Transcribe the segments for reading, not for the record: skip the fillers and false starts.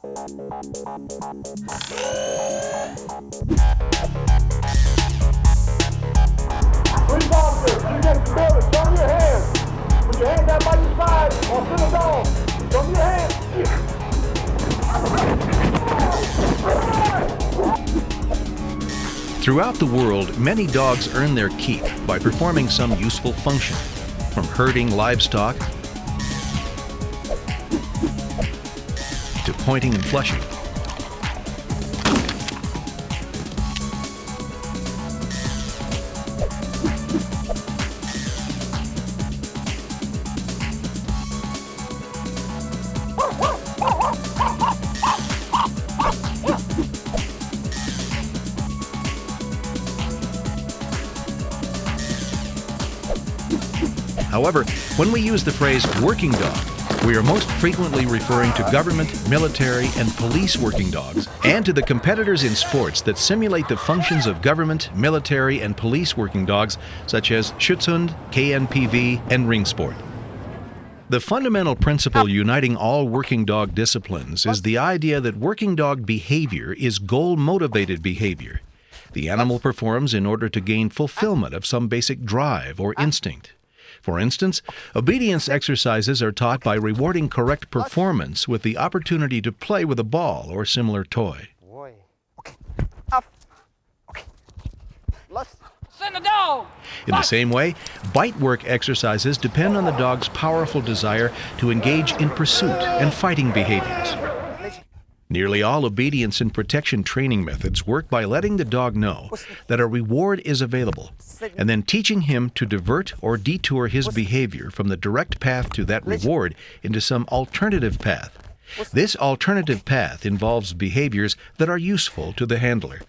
Police officer, you get the building, show me your hands. Put your hands out by your side or sit down. Show me your hands. Throughout the world, many dogs earn their keep by performing some useful function, from herding livestock to pointing and flushing. However, when we use the phrase working dog, we are most frequently referring to government, military, and police working dogs, and to the competitors in sports that simulate the functions of government, military, and police working dogs, such as Schutzhund, KNPV, and ring sport. The fundamental principle uniting all working dog disciplines is the idea that working dog behavior is goal-motivated behavior. The animal performs in order to gain fulfillment of some basic drive or instinct. For instance, obedience exercises are taught by rewarding correct performance with the opportunity to play with a ball or similar toy. In the same way, bite work exercises depend on the dog's powerful desire to engage in pursuit and fighting behaviors. Nearly all obedience and protection training methods work by letting the dog know that a reward is available, and then teaching him to divert or detour his behavior from the direct path to that reward into some alternative path. This alternative path involves behaviors that are useful to the handler.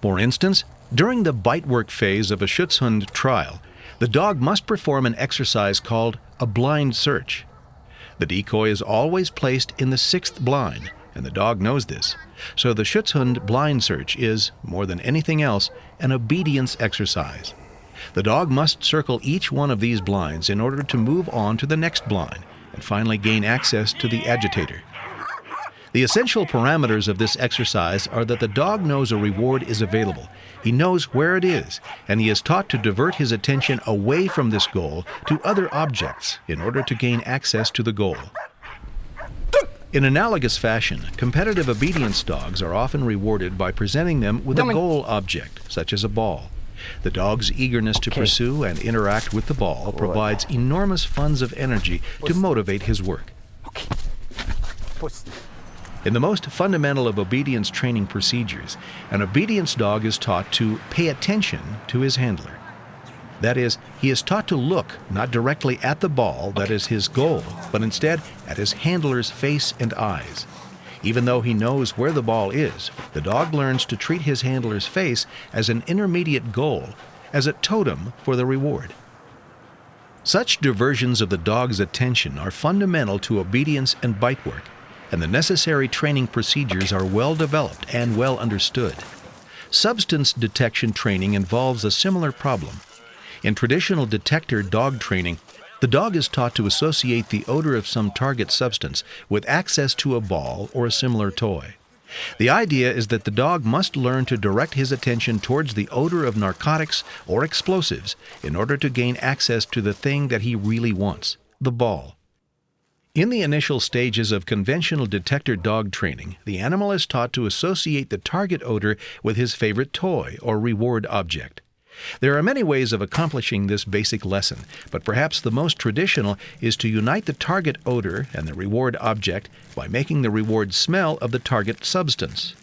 For instance, during the bite work phase of a Schutzhund trial, the dog must perform an exercise called a blind search. The decoy is always placed in the sixth blind, and the dog knows this. So the Schutzhund blind search is, more than anything else, an obedience exercise. The dog must circle each one of these blinds in order to move on to the next blind and finally gain access to the agitator. The essential parameters of this exercise are that the dog knows a reward is available, he knows where it is, and he is taught to divert his attention away from this goal to other objects in order to gain access to the goal. In analogous fashion, competitive obedience dogs are often rewarded by presenting them with a goal object, such as a ball. The dog's eagerness to pursue and interact with the ball provides enormous funds of energy to motivate his work. In the most fundamental of obedience training procedures, an obedience dog is taught to pay attention to his handler. That is, he is taught to look not directly at the ball that is his goal, but instead at his handler's face and eyes. Even though he knows where the ball is, the dog learns to treat his handler's face as an intermediate goal, as a totem for the reward. Such diversions of the dog's attention are fundamental to obedience and bite work, and the necessary training procedures are well developed and well understood. Substance detection training involves a similar problem. In traditional detector dog training, the dog is taught to associate the odor of some target substance with access to a ball or a similar toy. The idea is that the dog must learn to direct his attention towards the odor of narcotics or explosives in order to gain access to the thing that he really wants, the ball. In the initial stages of conventional detector dog training, the animal is taught to associate the target odor with his favorite toy or reward object. There are many ways of accomplishing this basic lesson, but perhaps the most traditional is to unite the target odor and the reward object by making the reward smell of the target substance.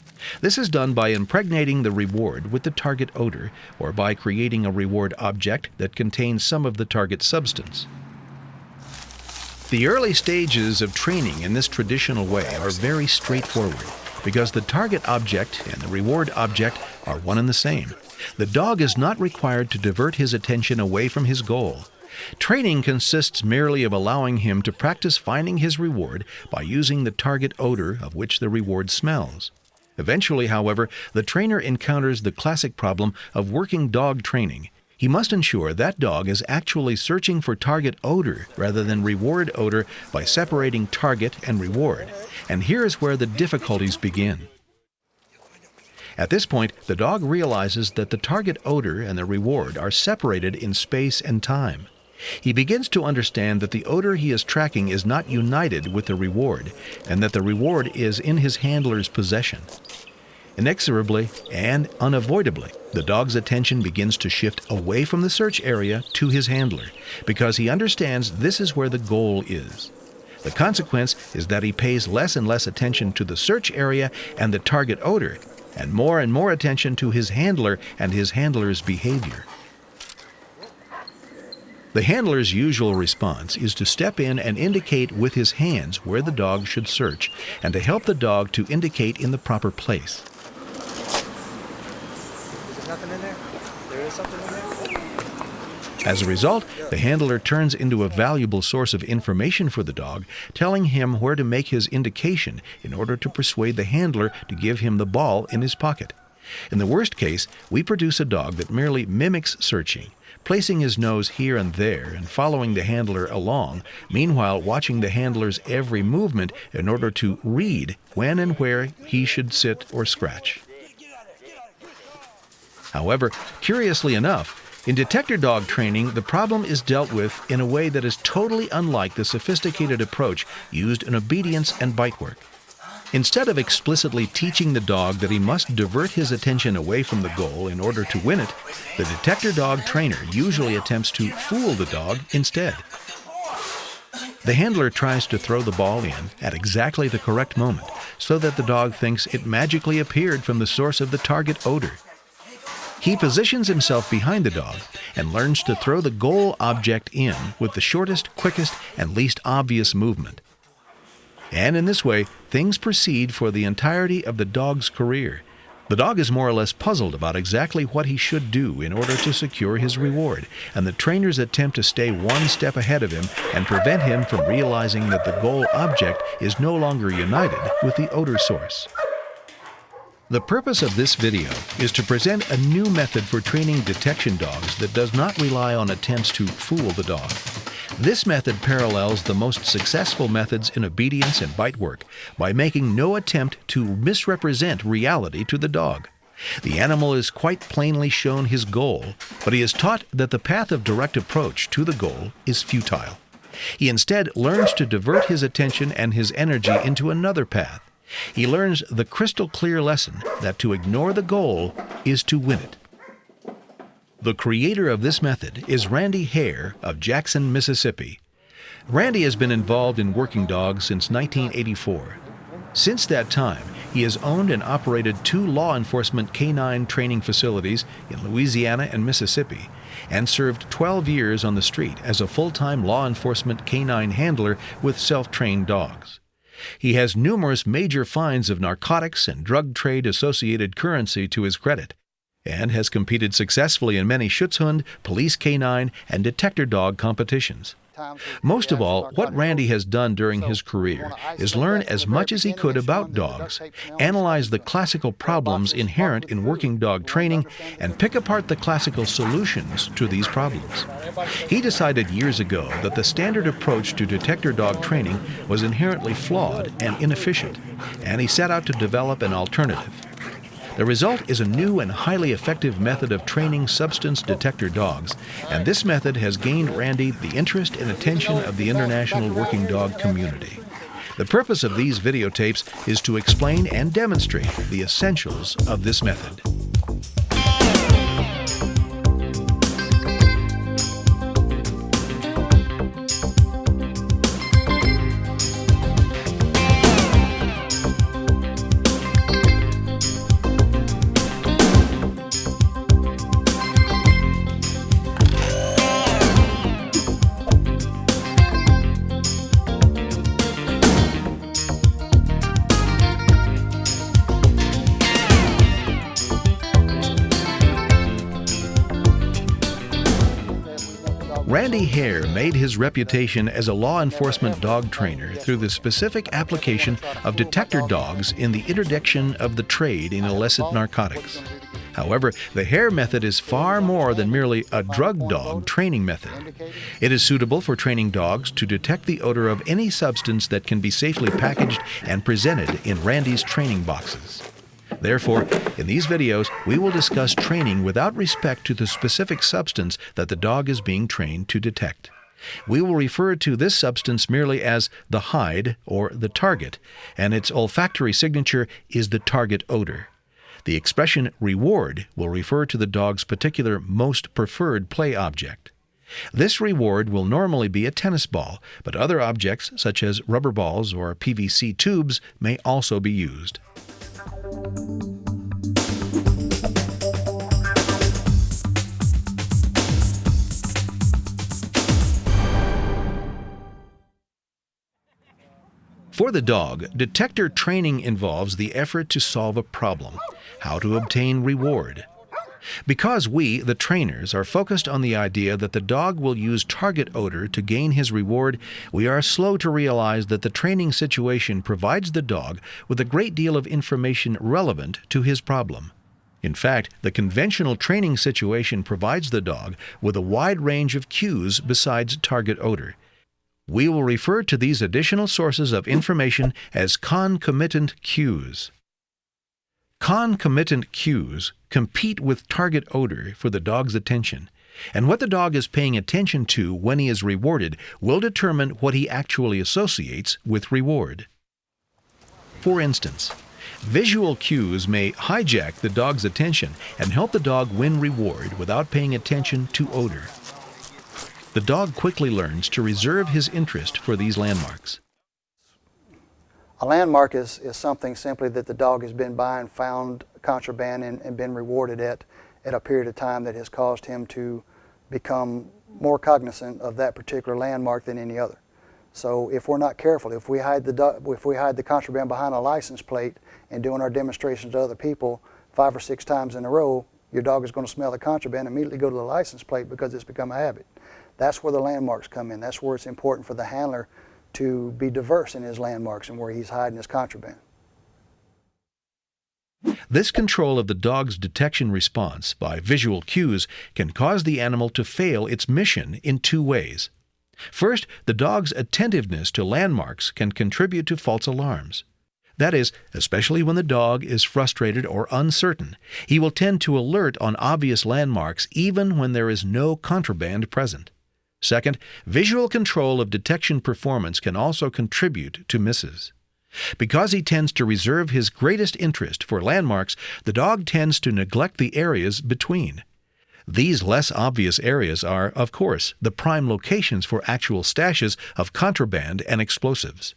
This is done by impregnating the reward with the target odor or by creating a reward object that contains some of the target substance. The early stages of training in this traditional way are very straightforward because the target object and the reward object are one and the same. The dog is not required to divert his attention away from his goal. Training consists merely of allowing him to practice finding his reward by using the target odor of which the reward smells. Eventually, however, the trainer encounters the classic problem of working dog training. He must ensure that dog is actually searching for target odor rather than reward odor by separating target and reward. And here is where the difficulties begin. At this point, the dog realizes that the target odor and the reward are separated in space and time. He begins to understand that the odor he is tracking is not united with the reward, and that the reward is in his handler's possession. Inexorably and unavoidably, the dog's attention begins to shift away from the search area to his handler, because he understands this is where the goal is. The consequence is that he pays less and less attention to the search area and the target odor, and more attention to his handler and his handler's behavior. The handler's usual response is to step in and indicate with his hands where the dog should search, and to help the dog to indicate in the proper place. Is there nothing in there? There is something in there? As a result, the handler turns into a valuable source of information for the dog, telling him where to make his indication in order to persuade the handler to give him the ball in his pocket. In the worst case, we produce a dog that merely mimics searching, placing his nose here and there and following the handler along, meanwhile watching the handler's every movement in order to read when and where he should sit or scratch. However, curiously enough, in detector dog training, the problem is dealt with in a way that is totally unlike the sophisticated approach used in obedience and bite work. Instead of explicitly teaching the dog that he must divert his attention away from the goal in order to win it, the detector dog trainer usually attempts to fool the dog instead. The handler tries to throw the ball in at exactly the correct moment so that the dog thinks it magically appeared from the source of the target odor. He positions himself behind the dog and learns to throw the goal object in with the shortest, quickest, and least obvious movement. And in this way, things proceed for the entirety of the dog's career. The dog is more or less puzzled about exactly what he should do in order to secure his reward, and the trainers attempt to stay one step ahead of him and prevent him from realizing that the goal object is no longer united with the odor source. The purpose of this video is to present a new method for training detection dogs that does not rely on attempts to fool the dog. This method parallels the most successful methods in obedience and bite work by making no attempt to misrepresent reality to the dog. The animal is quite plainly shown his goal, but he is taught that the path of direct approach to the goal is futile. He instead learns to divert his attention and his energy into another path. He learns the crystal clear lesson that to ignore the goal is to win it. The creator of this method is Randy Hare of Jackson, Mississippi. Randy has been involved in working dogs since 1984. Since that time, he has owned and operated 2 law enforcement canine training facilities in Louisiana and Mississippi, and served 12 years on the street as a full-time law enforcement canine handler with self-trained dogs. He has numerous major fines of narcotics and drug trade-associated currency to his credit, and has competed successfully in many Schutzhund, police canine, and detector dog competitions. Most of all, what Randy has done during his career is learn as much as he could about dogs, analyze the classical problems inherent in working dog training, and pick apart the classical solutions to these problems. He decided years ago that the standard approach to detector dog training was inherently flawed and inefficient, and he set out to develop an alternative. The result is a new and highly effective method of training substance detector dogs, and this method has gained Randy the interest and attention of the international working dog community. The purpose of these videotapes is to explain and demonstrate the essentials of this method. Randy Hare made his reputation as a law enforcement dog trainer through the specific application of detector dogs in the interdiction of the trade in illicit narcotics. However, the hair method is far more than merely a drug dog training method. It is suitable for training dogs to detect the odor of any substance that can be safely packaged and presented in Randy's training boxes. Therefore, in these videos, we will discuss training without respect to the specific substance that the dog is being trained to detect. We will refer to this substance merely as the hide or the target, and its olfactory signature is the target odor. The expression reward will refer to the dog's particular most preferred play object. This reward will normally be a tennis ball, but other objects such as rubber balls or PVC tubes may also be used. For the dog, detector training involves the effort to solve a problem, how to obtain reward. Because we, the trainers, are focused on the idea that the dog will use target odor to gain his reward, we are slow to realize that the training situation provides the dog with a great deal of information relevant to his problem. In fact, the conventional training situation provides the dog with a wide range of cues besides target odor. We will refer to these additional sources of information as concomitant cues. Concomitant cues compete with target odor for the dog's attention, and what the dog is paying attention to when he is rewarded will determine what he actually associates with reward. For instance, visual cues may hijack the dog's attention and help the dog win reward without paying attention to odor. The dog quickly learns to reserve his interest for these landmarks. A landmark is something simply that the dog has been by and found contraband and been rewarded at a period of time that has caused him to become more cognizant of that particular landmark than any other. So if we're not careful, if we hide the contraband behind a license plate and doing our demonstrations to other people 5 or 6 times in a row, your dog is going to smell the contraband and immediately go to the license plate because it's become a habit. That's where the landmarks come in. That's where it's important for the handler to be diverse in his landmarks and where he's hiding his contraband. This control of the dog's detection response by visual cues can cause the animal to fail its mission in 2 ways. First, the dog's attentiveness to landmarks can contribute to false alarms. That is, especially when the dog is frustrated or uncertain, he will tend to alert on obvious landmarks even when there is no contraband present. Second, visual control of detection performance can also contribute to misses. Because he tends to reserve his greatest interest for landmarks, the dog tends to neglect the areas between. These less obvious areas are, of course, the prime locations for actual stashes of contraband and explosives.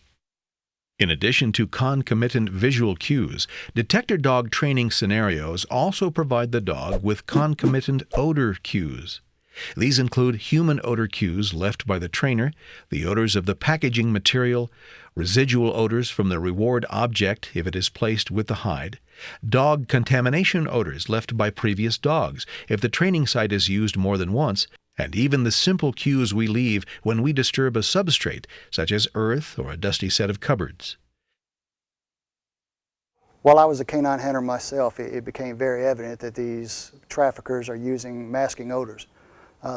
In addition to concomitant visual cues, detector dog training scenarios also provide the dog with concomitant odor cues. These include human odor cues left by the trainer, the odors of the packaging material, residual odors from the reward object if it is placed with the hide, dog contamination odors left by previous dogs if the training site is used more than once, and even the simple cues we leave when we disturb a substrate, such as earth or a dusty set of cupboards. While I was a canine handler myself, it became very evident that these traffickers are using masking odors.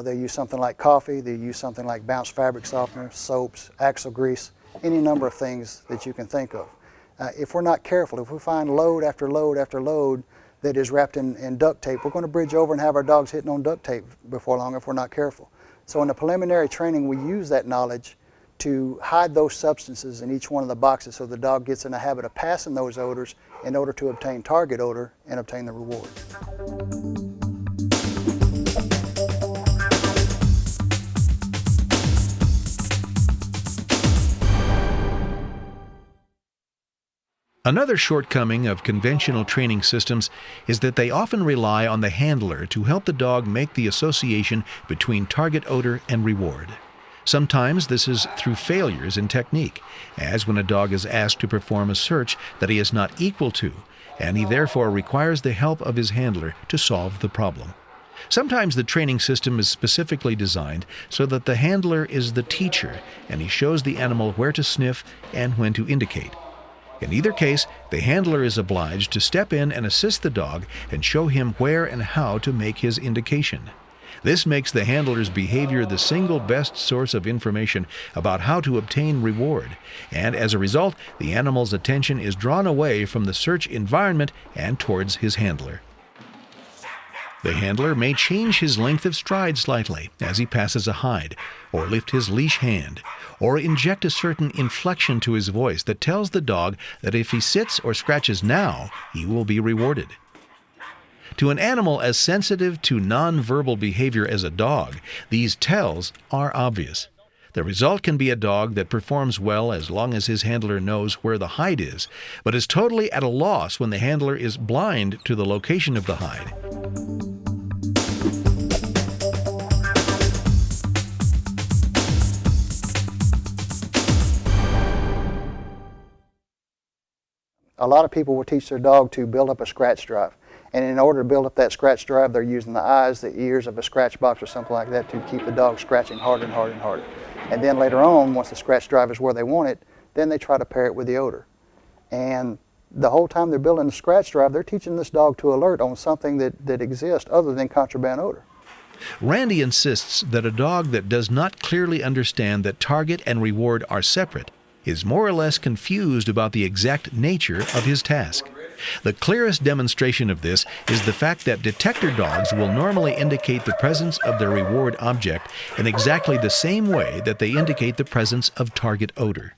They use something like coffee, they use something like bounced fabric softener, soaps, axle grease, any number of things that you can think of. If we're not careful, if we find load after load after load that is wrapped in duct tape, we're going to bridge over and have our dogs hitting on duct tape before long if we're not careful. So in the preliminary training, we use that knowledge to hide those substances in each one of the boxes so the dog gets in the habit of passing those odors in order to obtain target odor and obtain the reward. Another shortcoming of conventional training systems is that they often rely on the handler to help the dog make the association between target odor and reward. Sometimes this is through failures in technique, as when a dog is asked to perform a search that he is not equal to, and he therefore requires the help of his handler to solve the problem. Sometimes the training system is specifically designed so that the handler is the teacher, and he shows the animal where to sniff and when to indicate. In either case, the handler is obliged to step in and assist the dog and show him where and how to make his indication. This makes the handler's behavior the single best source of information about how to obtain reward, and as a result, the animal's attention is drawn away from the search environment and towards his handler. The handler may change his length of stride slightly as he passes a hide, or lift his leash hand, or inject a certain inflection to his voice that tells the dog that if he sits or scratches now, he will be rewarded. To an animal as sensitive to nonverbal behavior as a dog, these tells are obvious. The result can be a dog that performs well as long as his handler knows where the hide is, but is totally at a loss when the handler is blind to the location of the hide. A lot of people will teach their dog to build up a scratch drive. And in order to build up that scratch drive, they're using the eyes, the ears of a scratch box or something like that to keep the dog scratching harder and harder and harder. And then later on, once the scratch drive is where they want it, then they try to pair it with the odor. And the whole time they're building the scratch drive, they're teaching this dog to alert on something that exists other than contraband odor. Randy insists that a dog that does not clearly understand that target and reward are separate is more or less confused about the exact nature of his task. The clearest demonstration of this is the fact that detector dogs will normally indicate the presence of their reward object in exactly the same way that they indicate the presence of target odor.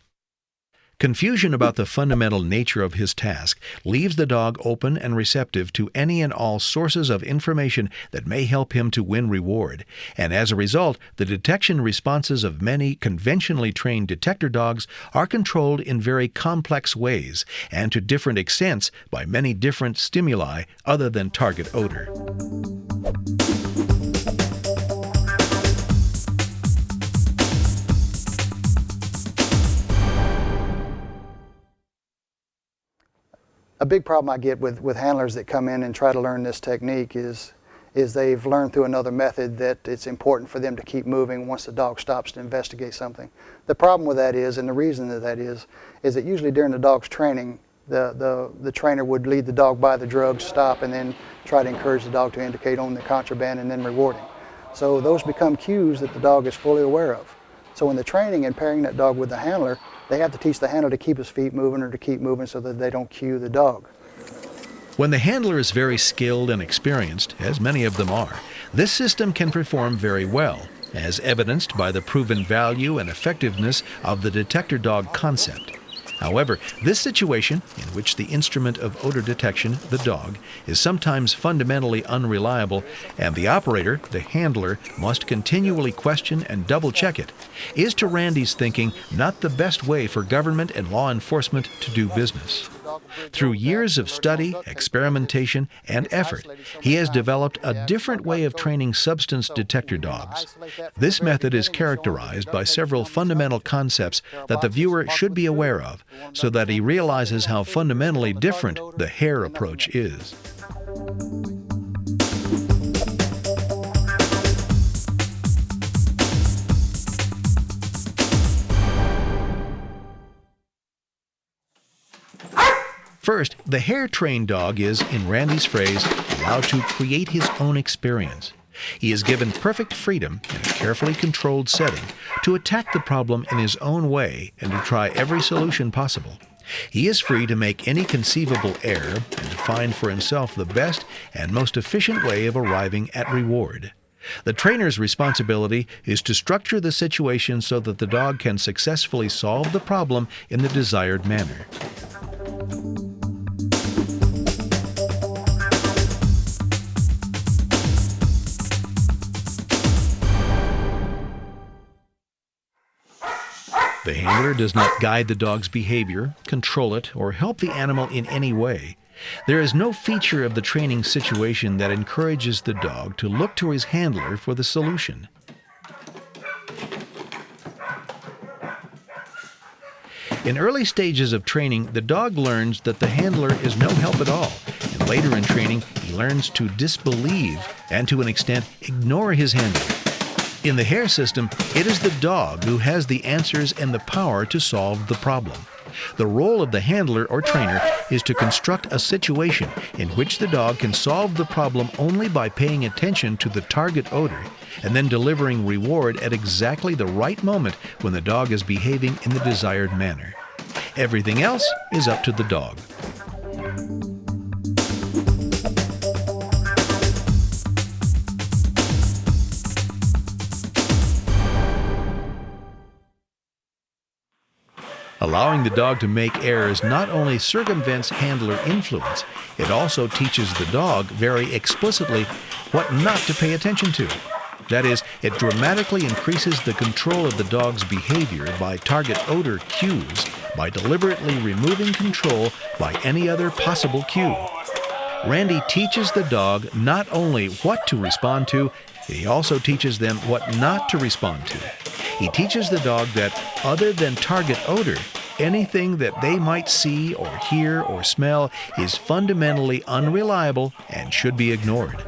Confusion about the fundamental nature of his task leaves the dog open and receptive to any and all sources of information that may help him to win reward, and as a result, the detection responses of many conventionally trained detector dogs are controlled in very complex ways and to different extents by many different stimuli other than target odor. A big problem I get with handlers that come in and try to learn this technique is they've learned through another method that it's important for them to keep moving once the dog stops to investigate something. The problem with that is, and the reason that is that usually during the dog's training, the trainer would lead the dog by the drug, stop, and then try to encourage the dog to indicate on the contraband and then rewarding. So those become cues that the dog is fully aware of. So in the training and pairing that dog with the handler, they have to teach the handler to keep his feet moving or to keep moving so that they don't cue the dog. When the handler is very skilled and experienced, as many of them are, this system can perform very well, as evidenced by the proven value and effectiveness of the detector dog concept. However, this situation, in which the instrument of odor detection, the dog, is sometimes fundamentally unreliable, and the operator, the handler, must continually question and double-check it, is to Randy's thinking not the best way for government and law enforcement to do business. Through years of study, experimentation, and effort, he has developed a different way of training substance detector dogs. This method is characterized by several fundamental concepts that the viewer should be aware of, so that he realizes how fundamentally different the hair approach is. First, the hair-trained dog is, in Randy's phrase, allowed to create his own experience. He is given perfect freedom in a carefully controlled setting to attack the problem in his own way and to try every solution possible. He is free to make any conceivable error and to find for himself the best and most efficient way of arriving at reward. The trainer's responsibility is to structure the situation so that the dog can successfully solve the problem in the desired manner. The handler does not guide the dog's behavior, control it, or help the animal in any way. There is no feature of the training situation that encourages the dog to look to his handler for the solution. In early stages of training, the dog learns that the handler is no help at all, and later in training, he learns to disbelieve and, to an extent, ignore his handler. In the hair system, it is the dog who has the answers and the power to solve the problem. The role of the handler or trainer is to construct a situation in which the dog can solve the problem only by paying attention to the target odor and then delivering reward at exactly the right moment when the dog is behaving in the desired manner. Everything else is up to the dog. Allowing the dog to make errors not only circumvents handler influence, it also teaches the dog very explicitly what not to pay attention to. That is, it dramatically increases the control of the dog's behavior by target odor cues by deliberately removing control by any other possible cue. Randy teaches the dog not only what to respond to, he also teaches them what not to respond to. He teaches the dog that, other than target odor, anything that they might see or hear or smell is fundamentally unreliable and should be ignored.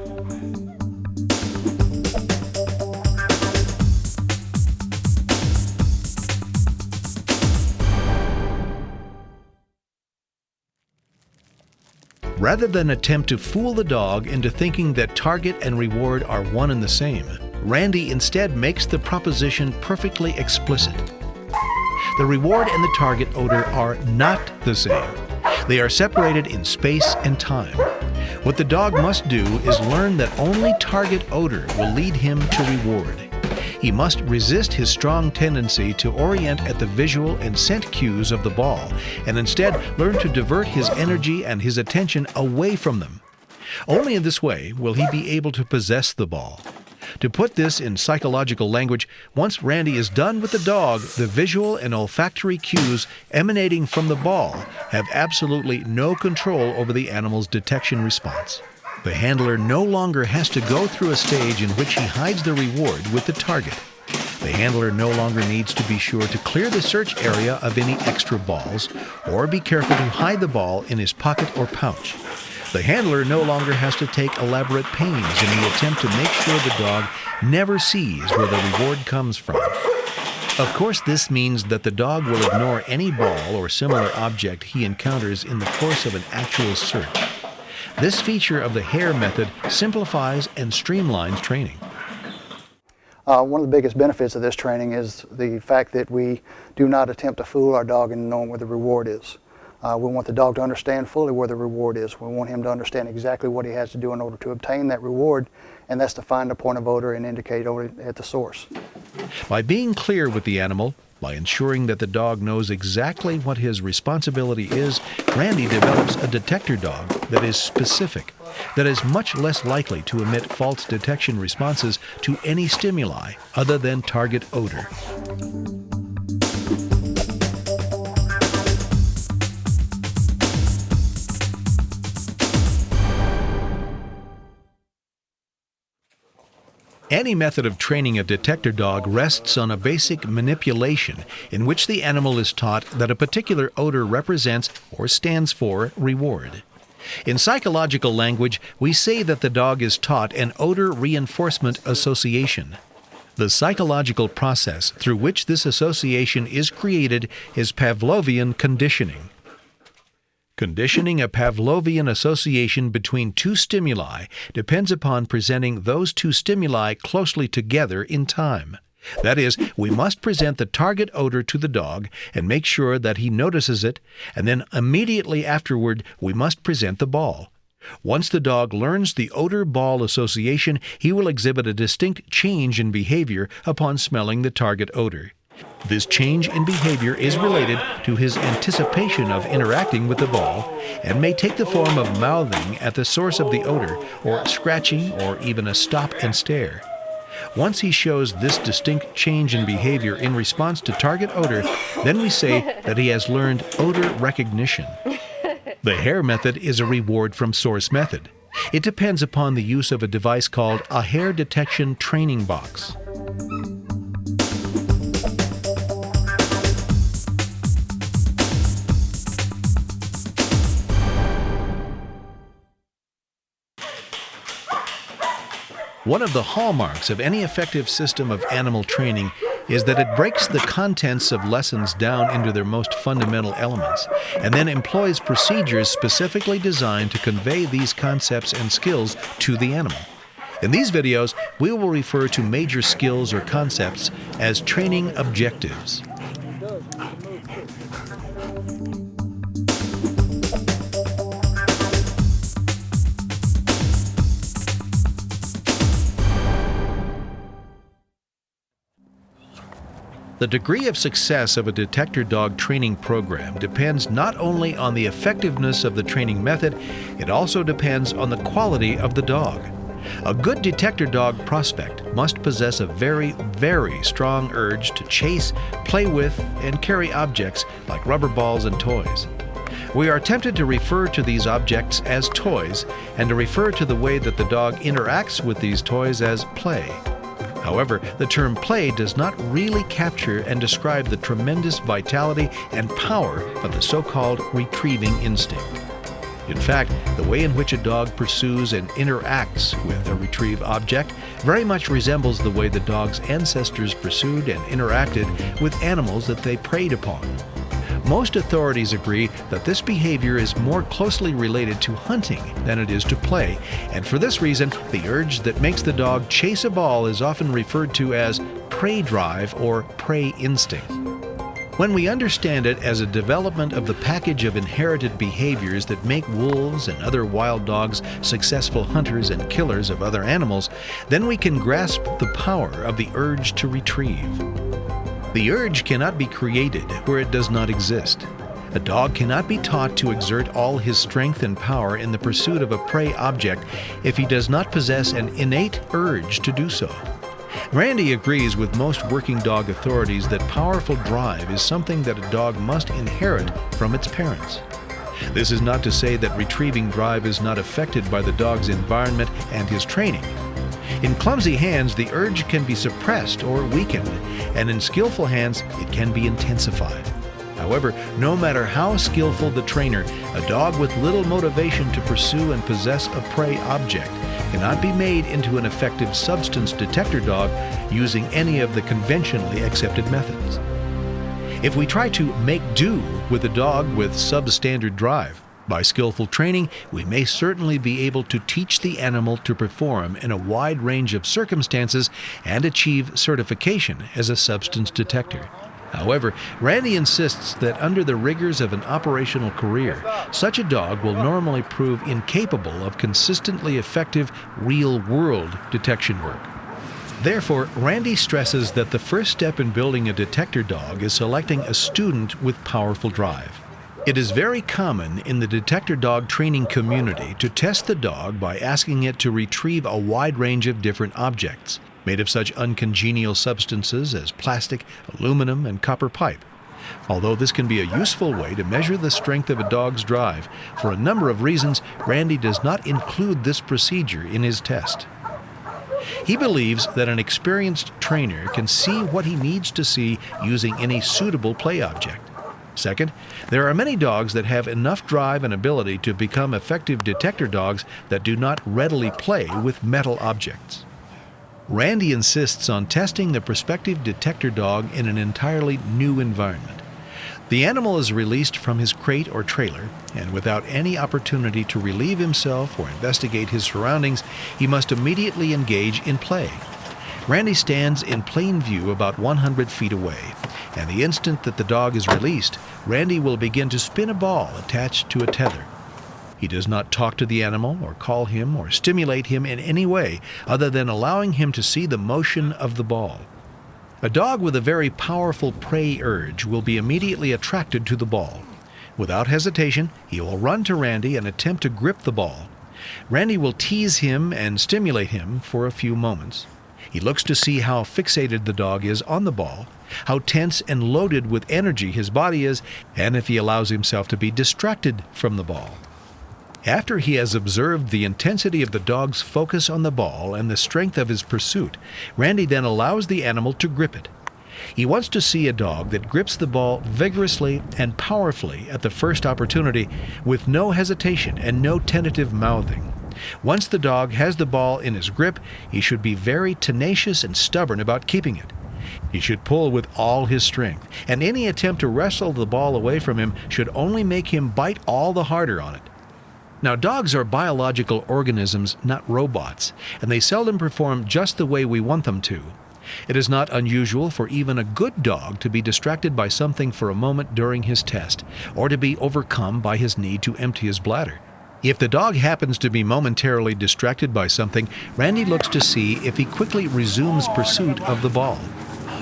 Rather than attempt to fool the dog into thinking that target and reward are one and the same, Randy instead makes the proposition perfectly explicit. The reward and the target odor are not the same. They are separated in space and time. What the dog must do is learn that only target odor will lead him to reward. He must resist his strong tendency to orient at the visual and scent cues of the ball, and instead learn to divert his energy and his attention away from them. Only in this way will he be able to possess the ball. To put this in psychological language, once Randy is done with the dog, the visual and olfactory cues emanating from the ball have absolutely no control over the animal's detection response. The handler no longer has to go through a stage in which he hides the reward with the target. The handler no longer needs to be sure to clear the search area of any extra balls or be careful to hide the ball in his pocket or pouch. The handler no longer has to take elaborate pains in the attempt to make sure the dog never sees where the reward comes from. Of course, this means that the dog will ignore any ball or similar object he encounters in the course of an actual search. This feature of the hair method simplifies and streamlines training. One of the biggest benefits of this training is the fact that we do not attempt to fool our dog into knowing where the reward is. We want the dog to understand fully where the reward is. We want him to understand exactly what he has to do in order to obtain that reward, and that's to find the point of odor and indicate odor at the source. By being clear with the animal, by ensuring that the dog knows exactly what his responsibility is, Randy develops a detector dog that is specific, that is much less likely to emit false detection responses to any stimuli other than target odor. Any method of training a detector dog rests on a basic manipulation in which the animal is taught that a particular odor represents or stands for reward. In psychological language, we say that the dog is taught an odor reinforcement association. The psychological process through which this association is created is Pavlovian conditioning. Conditioning a Pavlovian association between two stimuli depends upon presenting those two stimuli closely together in time. That is, we must present the target odor to the dog and make sure that he notices it, and then immediately afterward we must present the ball. Once the dog learns the odor-ball association, he will exhibit a distinct change in behavior upon smelling the target odor. This change in behavior is related to his anticipation of interacting with the ball and may take the form of mouthing at the source of the odor, or scratching, or even a stop and stare. Once he shows this distinct change in behavior in response to target odor, then we say that he has learned odor recognition. The hair method is a reward from source method. It depends upon the use of a device called a hair detection training box. One of the hallmarks of any effective system of animal training is that it breaks the contents of lessons down into their most fundamental elements, and then employs procedures specifically designed to convey these concepts and skills to the animal. In these videos, we will refer to major skills or concepts as training objectives. The degree of success of a detector dog training program depends not only on the effectiveness of the training method, it also depends on the quality of the dog. A good detector dog prospect must possess a very, very strong urge to chase, play with, and carry objects like rubber balls and toys. We are tempted to refer to these objects as toys and to refer to the way that the dog interacts with these toys as play. However, the term play does not really capture and describe the tremendous vitality and power of the so-called retrieving instinct. In fact, the way in which a dog pursues and interacts with a retrieved object very much resembles the way the dog's ancestors pursued and interacted with animals that they preyed upon. Most authorities agree that this behavior is more closely related to hunting than it is to play, and for this reason, the urge that makes the dog chase a ball is often referred to as prey drive or prey instinct. When we understand it as a development of the package of inherited behaviors that make wolves and other wild dogs successful hunters and killers of other animals, then we can grasp the power of the urge to retrieve. The urge cannot be created where it does not exist. A dog cannot be taught to exert all his strength and power in the pursuit of a prey object if he does not possess an innate urge to do so. Randy agrees with most working dog authorities that powerful drive is something that a dog must inherit from its parents. This is not to say that retrieving drive is not affected by the dog's environment and his training. In clumsy hands, the urge can be suppressed or weakened, and in skillful hands, it can be intensified. However, no matter how skillful the trainer, a dog with little motivation to pursue and possess a prey object cannot be made into an effective substance detector dog using any of the conventionally accepted methods. If we try to make do with a dog with substandard drive, by skillful training, we may certainly be able to teach the animal to perform in a wide range of circumstances and achieve certification as a substance detector. However, Randy insists that under the rigors of an operational career, such a dog will normally prove incapable of consistently effective real-world detection work. Therefore, Randy stresses that the first step in building a detector dog is selecting a student with powerful drive. It is very common in the detector dog training community to test the dog by asking it to retrieve a wide range of different objects, made of such uncongenial substances as plastic, aluminum, and copper pipe. Although this can be a useful way to measure the strength of a dog's drive, for a number of reasons, Randy does not include this procedure in his test. He believes that an experienced trainer can see what he needs to see using any suitable play object. Second, there are many dogs that have enough drive and ability to become effective detector dogs that do not readily play with metal objects. Randy insists on testing the prospective detector dog in an entirely new environment. The animal is released from his crate or trailer, and without any opportunity to relieve himself or investigate his surroundings, he must immediately engage in play. Randy stands in plain view about 100 feet away, and the instant that the dog is released, Randy will begin to spin a ball attached to a tether. He does not talk to the animal or call him or stimulate him in any way other than allowing him to see the motion of the ball. A dog with a very powerful prey urge will be immediately attracted to the ball. Without hesitation, he will run to Randy and attempt to grip the ball. Randy will tease him and stimulate him for a few moments. He looks to see how fixated the dog is on the ball, how tense and loaded with energy his body is, and if he allows himself to be distracted from the ball. After he has observed the intensity of the dog's focus on the ball and the strength of his pursuit, Randy then allows the animal to grip it. He wants to see a dog that grips the ball vigorously and powerfully at the first opportunity, with no hesitation and no tentative mouthing. Once the dog has the ball in his grip, he should be very tenacious and stubborn about keeping it. He should pull with all his strength, and any attempt to wrestle the ball away from him should only make him bite all the harder on it. Now, dogs are biological organisms, not robots, and they seldom perform just the way we want them to. It is not unusual for even a good dog to be distracted by something for a moment during his test, or to be overcome by his need to empty his bladder. If the dog happens to be momentarily distracted by something, Randy looks to see if he quickly resumes pursuit of the ball.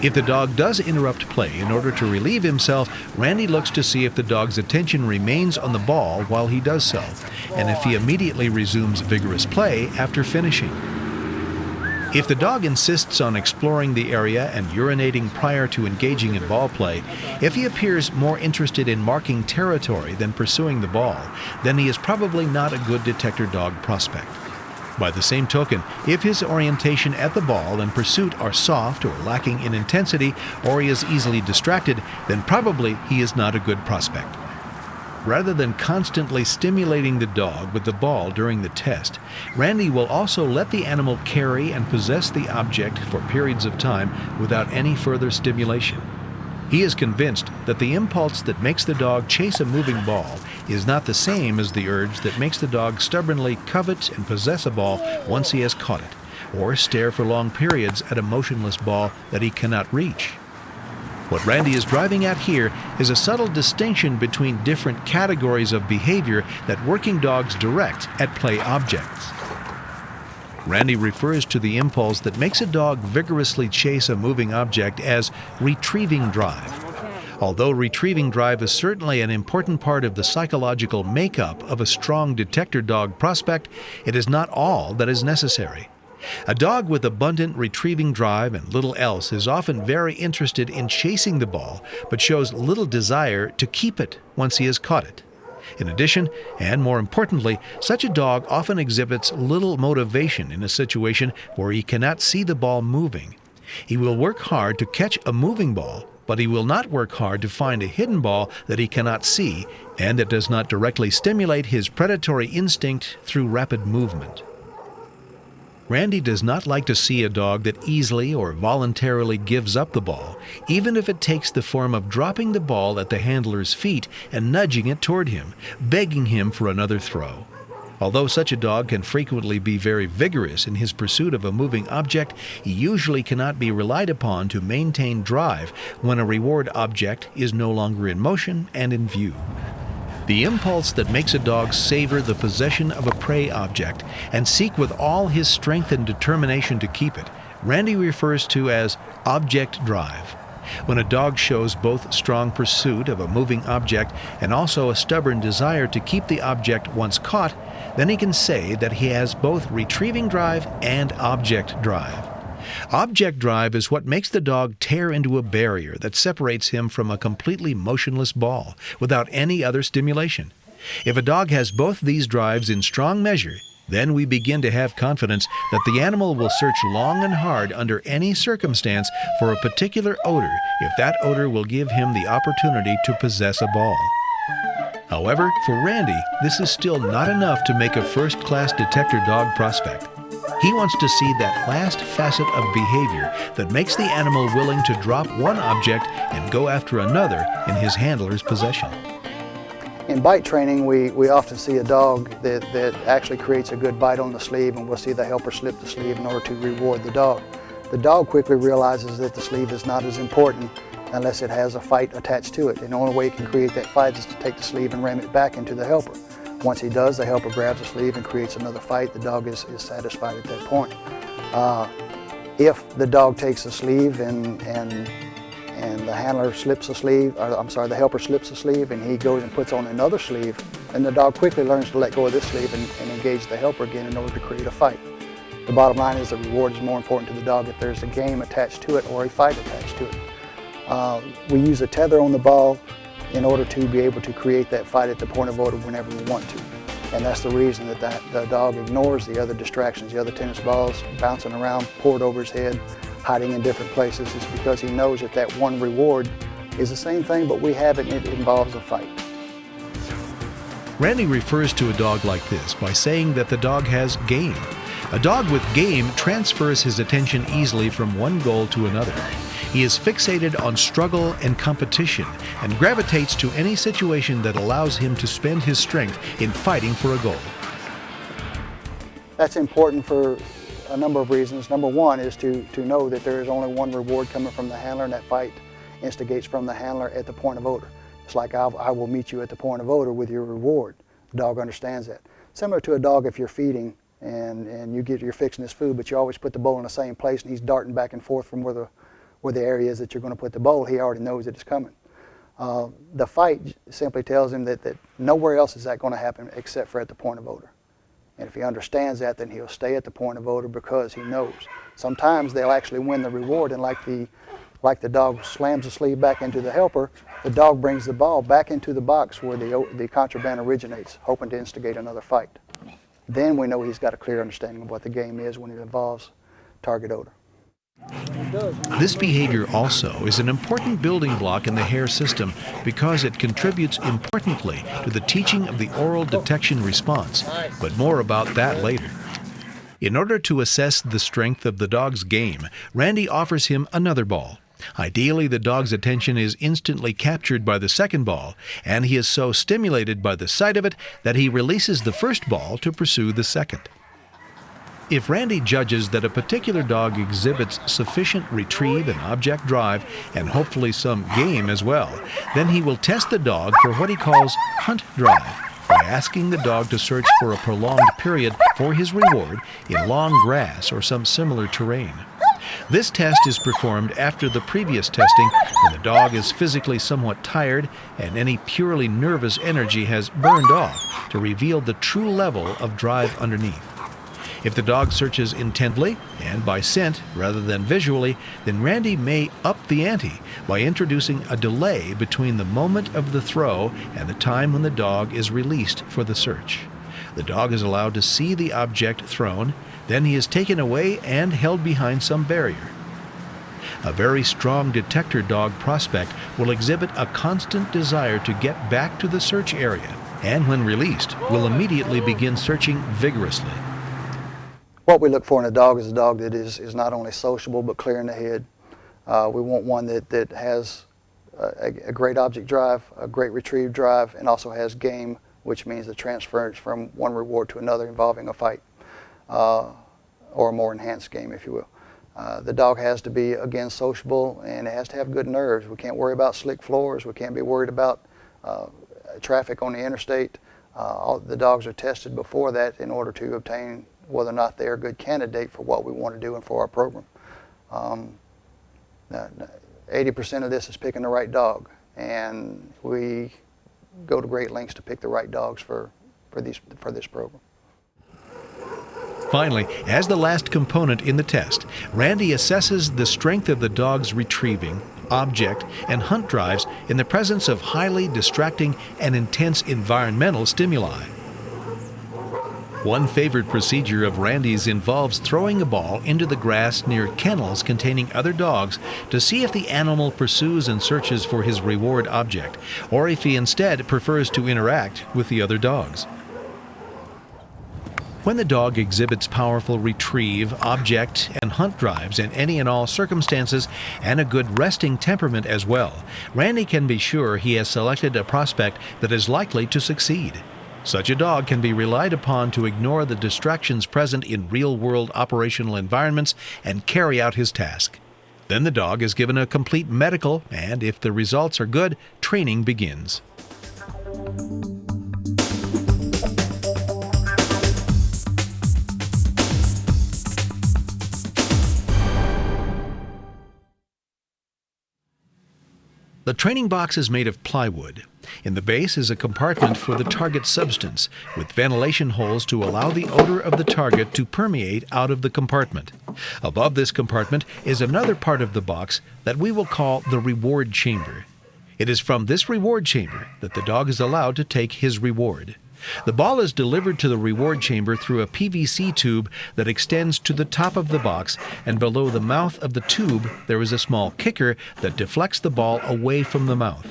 If the dog does interrupt play in order to relieve himself, Randy looks to see if the dog's attention remains on the ball while he does so, and if he immediately resumes vigorous play after finishing. If the dog insists on exploring the area and urinating prior to engaging in ball play, if he appears more interested in marking territory than pursuing the ball, then he is probably not a good detector dog prospect. By the same token, if his orientation at the ball and pursuit are soft or lacking in intensity, or he is easily distracted, then probably he is not a good prospect. Rather than constantly stimulating the dog with the ball during the test, Randy will also let the animal carry and possess the object for periods of time without any further stimulation. He is convinced that the impulse that makes the dog chase a moving ball is not the same as the urge that makes the dog stubbornly covet and possess a ball once he has caught it, or stare for long periods at a motionless ball that he cannot reach. What Randy is driving at here is a subtle distinction between different categories of behavior that working dogs direct at play objects. Randy refers to the impulse that makes a dog vigorously chase a moving object as retrieving drive. Although retrieving drive is certainly an important part of the psychological makeup of a strong detector dog prospect, it is not all that is necessary. A dog with abundant retrieving drive and little else is often very interested in chasing the ball, but shows little desire to keep it once he has caught it. In addition, and more importantly, such a dog often exhibits little motivation in a situation where he cannot see the ball moving. He will work hard to catch a moving ball, but he will not work hard to find a hidden ball that he cannot see and that does not directly stimulate his predatory instinct through rapid movement. Randy does not like to see a dog that easily or voluntarily gives up the ball, even if it takes the form of dropping the ball at the handler's feet and nudging it toward him, begging him for another throw. Although such a dog can frequently be very vigorous in his pursuit of a moving object, he usually cannot be relied upon to maintain drive when a reward object is no longer in motion and in view. The impulse that makes a dog savor the possession of a prey object and seek with all his strength and determination to keep it, Randy refers to as object drive. When a dog shows both strong pursuit of a moving object and also a stubborn desire to keep the object once caught, then he can say that he has both retrieving drive and object drive. Object drive is what makes the dog tear into a barrier that separates him from a completely motionless ball without any other stimulation. If a dog has both these drives in strong measure, then we begin to have confidence that the animal will search long and hard under any circumstance for a particular odor if that odor will give him the opportunity to possess a ball. However, for Randy, this is still not enough to make a first-class detector dog prospect. He wants to see that last facet of behavior that makes the animal willing to drop one object and go after another in his handler's possession. In bite training, we often see a dog that actually creates a good bite on the sleeve, and we'll see the helper slip the sleeve in order to reward the dog. The dog quickly realizes that the sleeve is not as important unless it has a fight attached to it. And the only way he can create that fight is to take the sleeve and ram it back into the helper. Once he does, the helper grabs the sleeve and creates another fight. The dog is satisfied at that point. If the dog takes the sleeve and the handler slips the sleeve, the helper slips the sleeve and he goes and puts on another sleeve, and the dog quickly learns to let go of this sleeve and engage the helper again in order to create a fight. The bottom line is the reward is more important to the dog if there's a game attached to it or a fight attached to it. We use a tether on the ball in order to be able to create that fight at the point of order whenever we want to. And that's the reason that the dog ignores the other distractions, the other tennis balls bouncing around, poured over his head, hiding in different places. It's because he knows that that one reward is the same thing, but we have it and it involves a fight. Randy refers to a dog like this by saying that the dog has game. A dog with game transfers his attention easily from one goal to another. he is fixated on struggle and competition and gravitates to any situation that allows him to spend his strength in fighting for a goal. That's important for a number of reasons. Number one is to know that there is only one reward coming from the handler, and that fight instigates from the handler at the point of odor. It's like I will meet you at the point of odor with your reward. The dog understands that. Similar to a dog if you're feeding and you're fixing his food, but you always put the bowl in the same place and he's darting back and forth from where the area is that you're going to put the bowl, he already knows that it's coming. The fight simply tells him that nowhere else is that going to happen except for at the point of odor. And if he understands that, then he'll stay at the point of odor because he knows. Sometimes they'll actually win the reward, and like the dog slams the sleeve back into the helper, the dog brings the ball back into the box where the contraband originates, hoping to instigate another fight. Then we know he's got a clear understanding of what the game is when it involves target odor. This behavior also is an important building block in the hair system because it contributes importantly to the teaching of the oral detection response, but more about that later. In order to assess the strength of the dog's game, Randy offers him another ball. Ideally, the dog's attention is instantly captured by the second ball, and he is so stimulated by the sight of it that he releases the first ball to pursue the second. If Randy judges that a particular dog exhibits sufficient retrieve and object drive, and hopefully some game as well, then he will test the dog for what he calls hunt drive, by asking the dog to search for a prolonged period for his reward in long grass or some similar terrain. This test is performed after the previous testing when the dog is physically somewhat tired and any purely nervous energy has burned off to reveal the true level of drive underneath. If the dog searches intently and by scent rather than visually, then Randy may up the ante by introducing a delay between the moment of the throw and the time when the dog is released for the search. The dog is allowed to see the object thrown, then he is taken away and held behind some barrier. A very strong detector dog prospect will exhibit a constant desire to get back to the search area, and when released, will immediately begin searching vigorously. What we look for in a dog is a dog that is not only sociable but clear in the head. We want one that has a great object drive, a great retrieve drive, and also has game, which means the transference from one reward to another involving a fight, or a more enhanced game, if you will. The dog has to be, again, sociable, and it has to have good nerves. We can't worry about slick floors. We can't be worried about traffic on the interstate. The dogs are tested before that in order to obtain whether or not they're a good candidate for what we want to do and for our program. 80% of this is picking the right dog, and we go to great lengths to pick the right dogs for this program. Finally, as the last component in the test, Randy assesses the strength of the dog's retrieving, object, and hunt drives in the presence of highly distracting and intense environmental stimuli. One favorite procedure of Randy's involves throwing a ball into the grass near kennels containing other dogs to see if the animal pursues and searches for his reward object, or if he instead prefers to interact with the other dogs. When the dog exhibits powerful retrieve, object, and hunt drives in any and all circumstances, and a good resting temperament as well, Randy can be sure he has selected a prospect that is likely to succeed. Such a dog can be relied upon to ignore the distractions present in real-world operational environments and carry out his task. Then the dog is given a complete medical, and if the results are good, training begins. The training box is made of plywood. In the base is a compartment for the target substance, with ventilation holes to allow the odor of the target to permeate out of the compartment. Above this compartment is another part of the box that we will call the reward chamber. It is from this reward chamber that the dog is allowed to take his reward. The ball is delivered to the reward chamber through a PVC tube that extends to the top of the box, and below the mouth of the tube there is a small kicker that deflects the ball away from the mouth.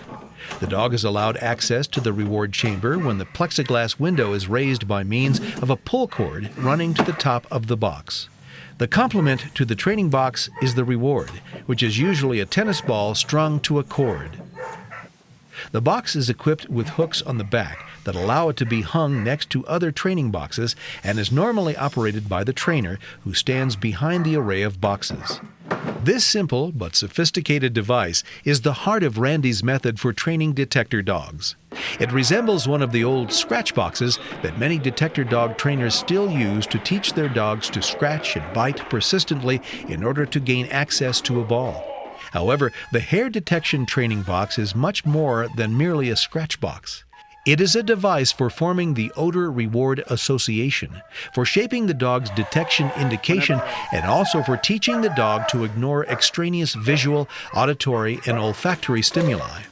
The dog is allowed access to the reward chamber when the plexiglass window is raised by means of a pull cord running to the top of the box. The complement to the training box is the reward, which is usually a tennis ball strung to a cord. The box is equipped with hooks on the back that allow it to be hung next to other training boxes and is normally operated by the trainer, who stands behind the array of boxes. This simple but sophisticated device is the heart of Randy's method for training detector dogs. It resembles one of the old scratch boxes that many detector dog trainers still use to teach their dogs to scratch and bite persistently in order to gain access to a ball. However, the hair detection training box is much more than merely a scratch box. It is a device for forming the odor-reward association, for shaping the dog's detection indication, and also for teaching the dog to ignore extraneous visual, auditory, and olfactory stimuli.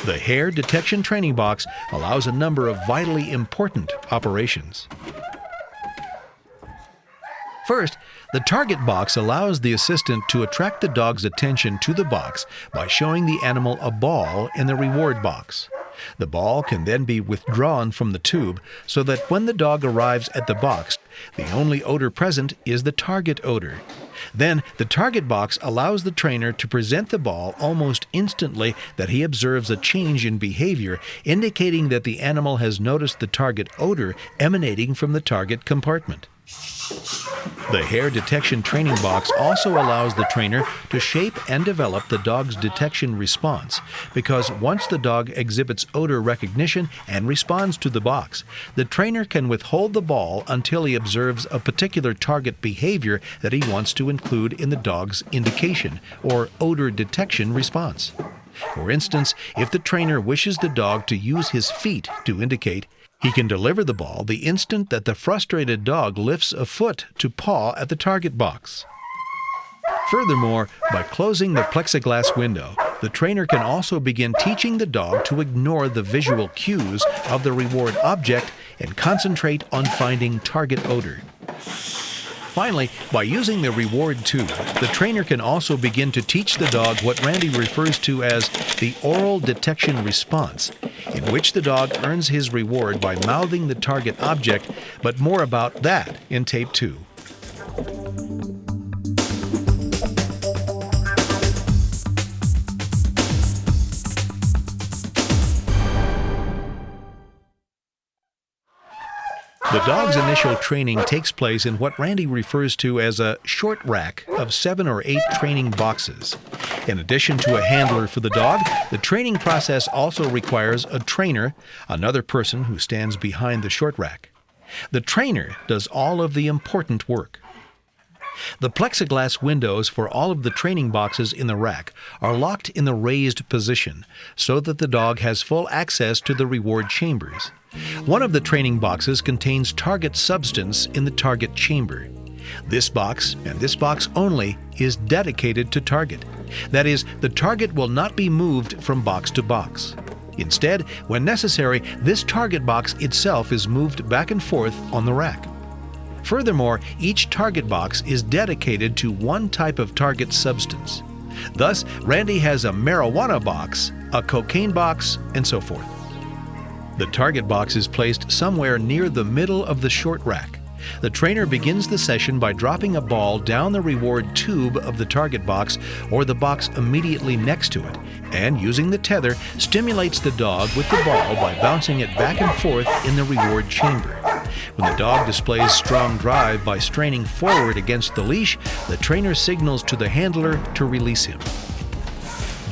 The hair detection training box allows a number of vitally important operations. First, the target box allows the assistant to attract the dog's attention to the box by showing the animal a ball in the reward box. The ball can then be withdrawn from the tube so that when the dog arrives at the box, the only odor present is the target odor. Then the target box allows the trainer to present the ball almost instantly that he observes a change in behavior, indicating that the animal has noticed the target odor emanating from the target compartment. The hair detection training box also allows the trainer to shape and develop the dog's detection response, because once the dog exhibits odor recognition and responds to the box, the trainer can withhold the ball until he observes a particular target behavior that he wants to include in the dog's indication or odor detection response. For instance, if the trainer wishes the dog to use his feet to indicate, he can deliver the ball the instant that the frustrated dog lifts a foot to paw at the target box. Furthermore, by closing the plexiglass window, the trainer can also begin teaching the dog to ignore the visual cues of the reward object and concentrate on finding target odor. Finally, by using the reward tube, the trainer can also begin to teach the dog what Randy refers to as the oral detection response, in which the dog earns his reward by mouthing the target object, but more about that in Tape 2. The dog's initial training takes place in what Randy refers to as a short rack of 7 or 8 training boxes. In addition to a handler for the dog, the training process also requires a trainer, another person who stands behind the short rack. The trainer does all of the important work. The plexiglass windows for all of the training boxes in the rack are locked in the raised position so that the dog has full access to the reward chambers. One of the training boxes contains target substance in the target chamber. This box, and this box only, is dedicated to target. That is, the target will not be moved from box to box. Instead, when necessary, this target box itself is moved back and forth on the rack. Furthermore, each target box is dedicated to one type of target substance. Thus, Randy has a marijuana box, a cocaine box, and so forth. The target box is placed somewhere near the middle of the short rack. The trainer begins the session by dropping a ball down the reward tube of the target box or the box immediately next to it, and using the tether, stimulates the dog with the ball by bouncing it back and forth in the reward chamber. When the dog displays strong drive by straining forward against the leash, the trainer signals to the handler to release him.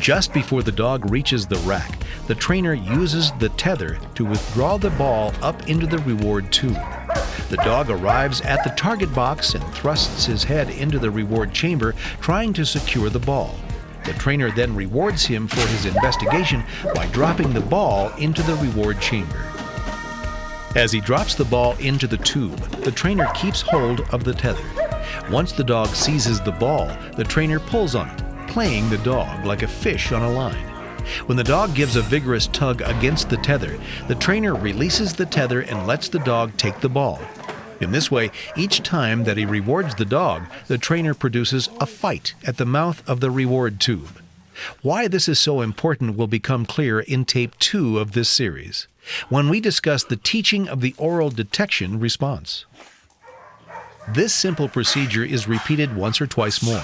Just before the dog reaches the rack, the trainer uses the tether to withdraw the ball up into the reward tube. The dog arrives at the target box and thrusts his head into the reward chamber, trying to secure the ball. The trainer then rewards him for his investigation by dropping the ball into the reward chamber. As he drops the ball into the tube, the trainer keeps hold of the tether. Once the dog seizes the ball, the trainer pulls on it, playing the dog like a fish on a line. When the dog gives a vigorous tug against the tether, the trainer releases the tether and lets the dog take the ball. In this way, each time that he rewards the dog, the trainer produces a fight at the mouth of the reward tube. Why this is so important will become clear in Tape 2 of this series, when we discuss the teaching of the oral detection response. This simple procedure is repeated once or twice more.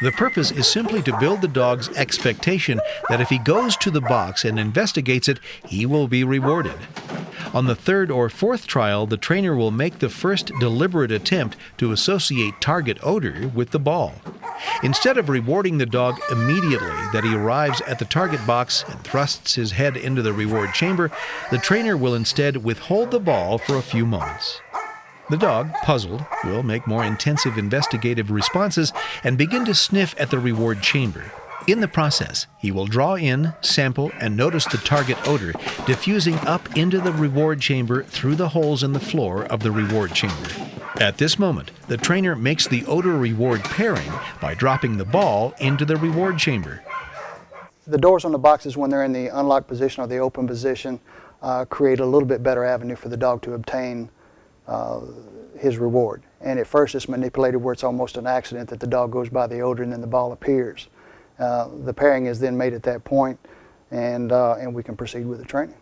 The purpose is simply to build the dog's expectation that if he goes to the box and investigates it, he will be rewarded. On the third or fourth trial, the trainer will make the first deliberate attempt to associate target odor with the ball. Instead of rewarding the dog immediately that he arrives at the target box and thrusts his head into the reward chamber, the trainer will instead withhold the ball for a few moments. The dog, puzzled, will make more intensive investigative responses and begin to sniff at the reward chamber. In the process, he will draw in, sample, and notice the target odor diffusing up into the reward chamber through the holes in the floor of the reward chamber. At this moment, the trainer makes the odor-reward pairing by dropping the ball into the reward chamber. The doors on the boxes, when they're in the unlocked position or the open position, create a little bit better avenue for the dog to obtain his reward. And at first it's manipulated where it's almost an accident that the dog goes by the odor and then the ball appears. The pairing is then made at that point, and we can proceed with the training.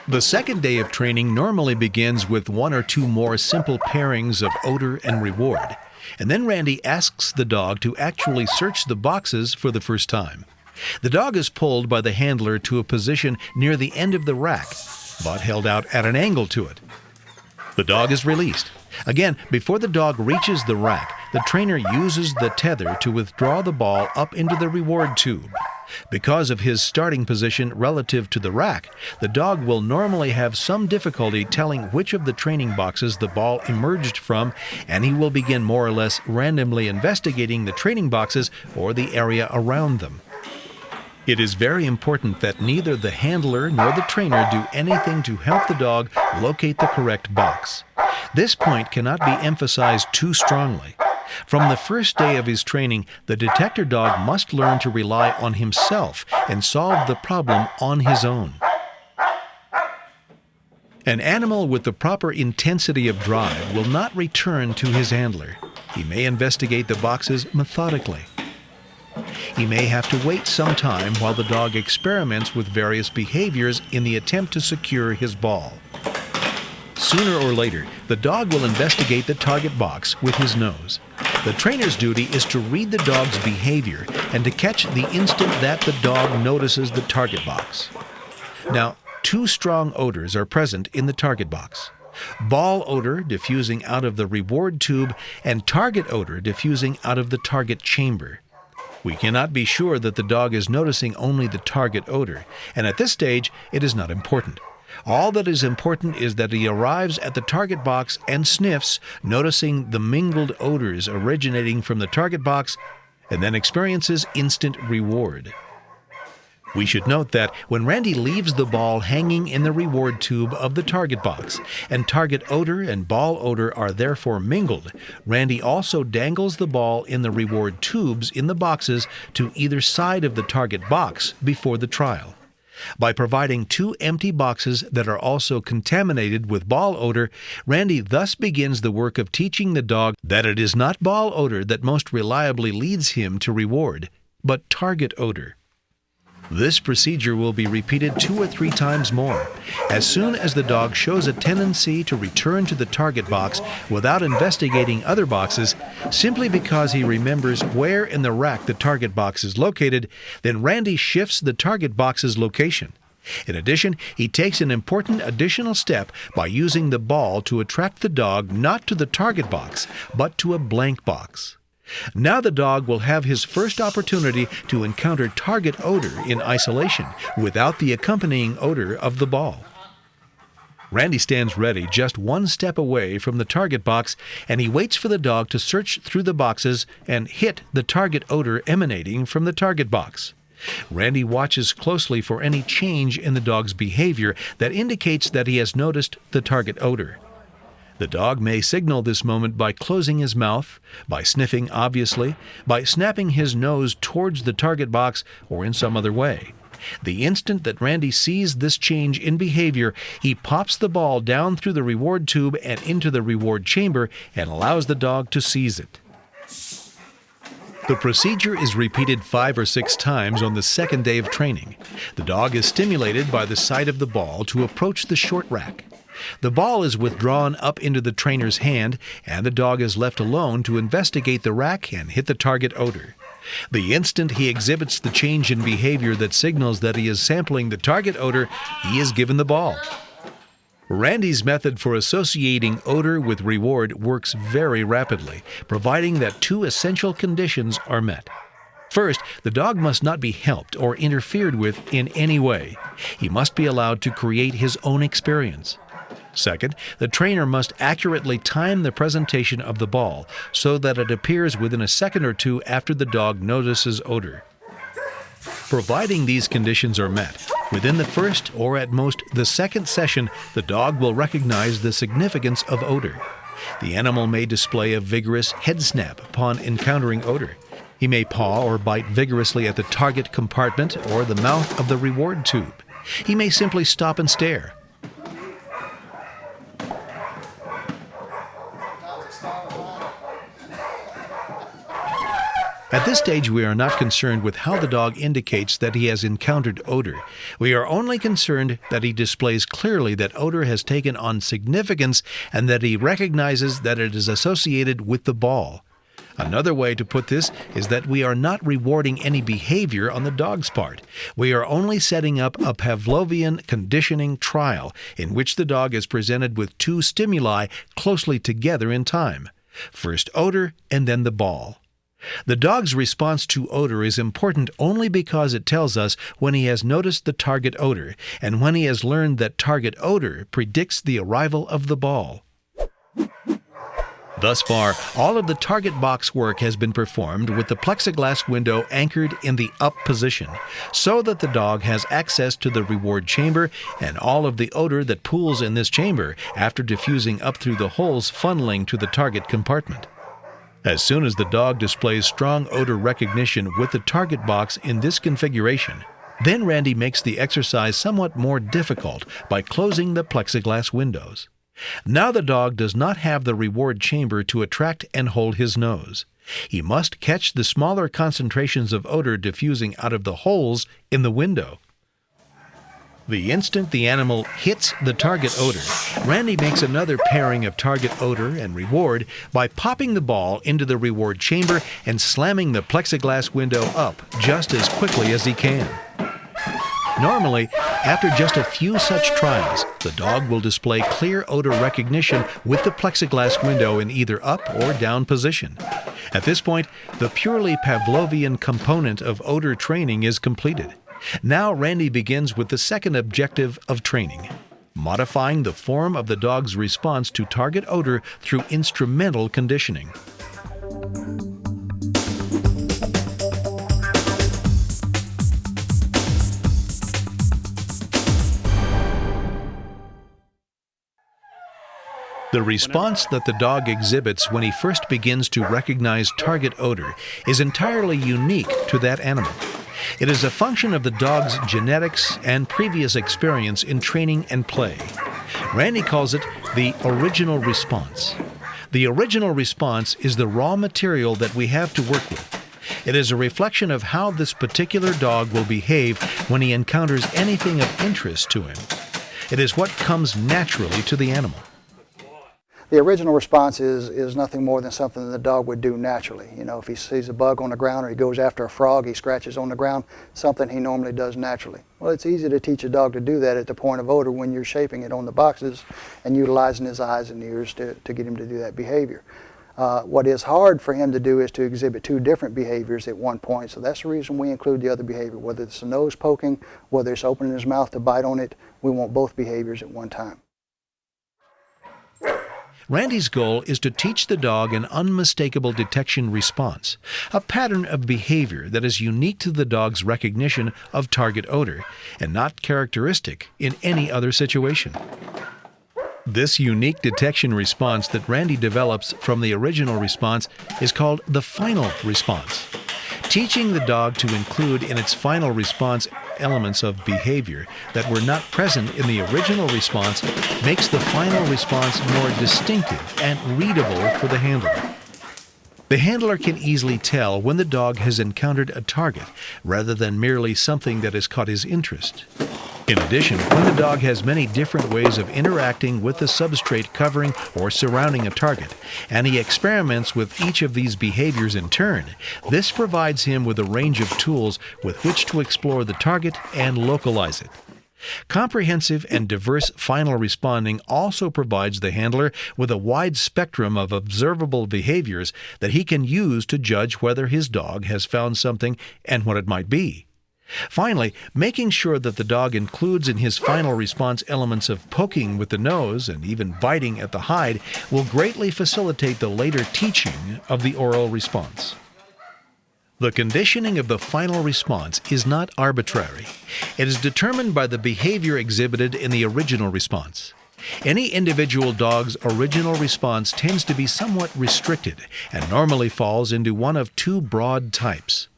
The second day of training normally begins with one or two more simple pairings of odor and reward, and then Randy asks the dog to actually search the boxes for the first time. The dog is pulled by the handler to a position near the end of the rack, but held out at an angle to it. The dog is released. Again, before the dog reaches the rack, the trainer uses the tether to withdraw the ball up into the reward tube. Because of his starting position relative to the rack, the dog will normally have some difficulty telling which of the training boxes the ball emerged from, and he will begin more or less randomly investigating the training boxes or the area around them. It is very important that neither the handler nor the trainer do anything to help the dog locate the correct box. This point cannot be emphasized too strongly. From the first day of his training, the detector dog must learn to rely on himself and solve the problem on his own. An animal with the proper intensity of drive will not return to his handler. He may investigate the boxes methodically. He may have to wait some time while the dog experiments with various behaviors in the attempt to secure his ball. Sooner or later, the dog will investigate the target box with his nose. The trainer's duty is to read the dog's behavior and to catch the instant that the dog notices the target box. Now, two strong odors are present in the target box: ball odor diffusing out of the reward tube and target odor diffusing out of the target chamber. We cannot be sure that the dog is noticing only the target odor, and at this stage it is not important. All that is important is that he arrives at the target box and sniffs, noticing the mingled odors originating from the target box, and then experiences instant reward. We should note that when Randy leaves the ball hanging in the reward tube of the target box, and target odor and ball odor are therefore mingled, Randy also dangles the ball in the reward tubes in the boxes to either side of the target box before the trial. By providing two empty boxes that are also contaminated with ball odor, Randy thus begins the work of teaching the dog that it is not ball odor that most reliably leads him to reward, but target odor. This procedure will be repeated 2 or 3 times more. As soon as the dog shows a tendency to return to the target box without investigating other boxes, simply because he remembers where in the rack the target box is located, then Randy shifts the target box's location. In addition, he takes an important additional step by using the ball to attract the dog not to the target box, but to a blank box. Now the dog will have his first opportunity to encounter target odor in isolation without the accompanying odor of the ball. Randy stands ready just 1 step away from the target box, and he waits for the dog to search through the boxes and hit the target odor emanating from the target box. Randy watches closely for any change in the dog's behavior that indicates that he has noticed the target odor. The dog may signal this moment by closing his mouth, by sniffing obviously, by snapping his nose towards the target box, or in some other way. The instant that Randy sees this change in behavior, he pops the ball down through the reward tube and into the reward chamber and allows the dog to seize it. The procedure is repeated 5 or 6 times on the second day of training. The dog is stimulated by the sight of the ball to approach the short rack. The ball is withdrawn up into the trainer's hand, and the dog is left alone to investigate the rack and hit the target odor. The instant he exhibits the change in behavior that signals that he is sampling the target odor, he is given the ball. Randy's method for associating odor with reward works very rapidly, providing that 2 essential conditions are met. First, the dog must not be helped or interfered with in any way. He must be allowed to create his own experience. Second, the trainer must accurately time the presentation of the ball so that it appears within a second or 2 after the dog notices odor. Providing these conditions are met, within the first or at most the second session, the dog will recognize the significance of odor. The animal may display a vigorous head snap upon encountering odor. He may paw or bite vigorously at the target compartment or the mouth of the reward tube. He may simply stop and stare. At this stage, we are not concerned with how the dog indicates that he has encountered odor. We are only concerned that he displays clearly that odor has taken on significance and that he recognizes that it is associated with the ball. Another way to put this is that we are not rewarding any behavior on the dog's part. We are only setting up a Pavlovian conditioning trial in which the dog is presented with 2 stimuli closely together in time. First odor and then the ball. The dog's response to odor is important only because it tells us when he has noticed the target odor and when he has learned that target odor predicts the arrival of the ball. Thus far, all of the target box work has been performed with the plexiglass window anchored in the up position, so that the dog has access to the reward chamber and all of the odor that pools in this chamber after diffusing up through the holes funneling to the target compartment. As soon as the dog displays strong odor recognition with the target box in this configuration, then Randy makes the exercise somewhat more difficult by closing the plexiglass windows. Now the dog does not have the reward chamber to attract and hold his nose. He must catch the smaller concentrations of odor diffusing out of the holes in the window. The instant the animal hits the target odor, Randy makes another pairing of target odor and reward by popping the ball into the reward chamber and slamming the plexiglass window up just as quickly as he can. Normally, after just a few such trials, the dog will display clear odor recognition with the plexiglass window in either up or down position. At this point, the purely Pavlovian component of odor training is completed. Now Randy begins with the second objective of training, modifying the form of the dog's response to target odor through instrumental conditioning. The response that the dog exhibits when he first begins to recognize target odor is entirely unique to that animal. It is a function of the dog's genetics and previous experience in training and play. Randy calls it the original response. The original response is the raw material that we have to work with. It is a reflection of how this particular dog will behave when he encounters anything of interest to him. It is what comes naturally to the animal. The original response is nothing more than something that the dog would do naturally. You know, if he sees a bug on the ground or he goes after a frog, he scratches on the ground, something he normally does naturally. Well, it's easy to teach a dog to do that at the point of odor when you're shaping it on the boxes and utilizing his eyes and ears to get him to do that behavior. What is hard for him to do is to exhibit 2 different behaviors at one point, so that's the reason we include the other behavior. Whether it's a nose poking, whether it's opening his mouth to bite on it, we want both behaviors at one time. Randy's goal is to teach the dog an unmistakable detection response, a pattern of behavior that is unique to the dog's recognition of target odor and not characteristic in any other situation. This unique detection response that Randy develops from the original response is called the final response. Teaching the dog to include in its final response elements of behavior that were not present in the original response makes the final response more distinctive and readable for the handler. The handler can easily tell when the dog has encountered a target rather than merely something that has caught his interest. In addition, when the dog has many different ways of interacting with the substrate covering or surrounding a target, and he experiments with each of these behaviors in turn, this provides him with a range of tools with which to explore the target and localize it. Comprehensive and diverse final responding also provides the handler with a wide spectrum of observable behaviors that he can use to judge whether his dog has found something and what it might be. Finally, making sure that the dog includes in his final response elements of poking with the nose and even biting at the hide will greatly facilitate the later teaching of the oral response. The conditioning of the final response is not arbitrary. It is determined by the behavior exhibited in the original response. Any individual dog's original response tends to be somewhat restricted and normally falls into one of two broad types.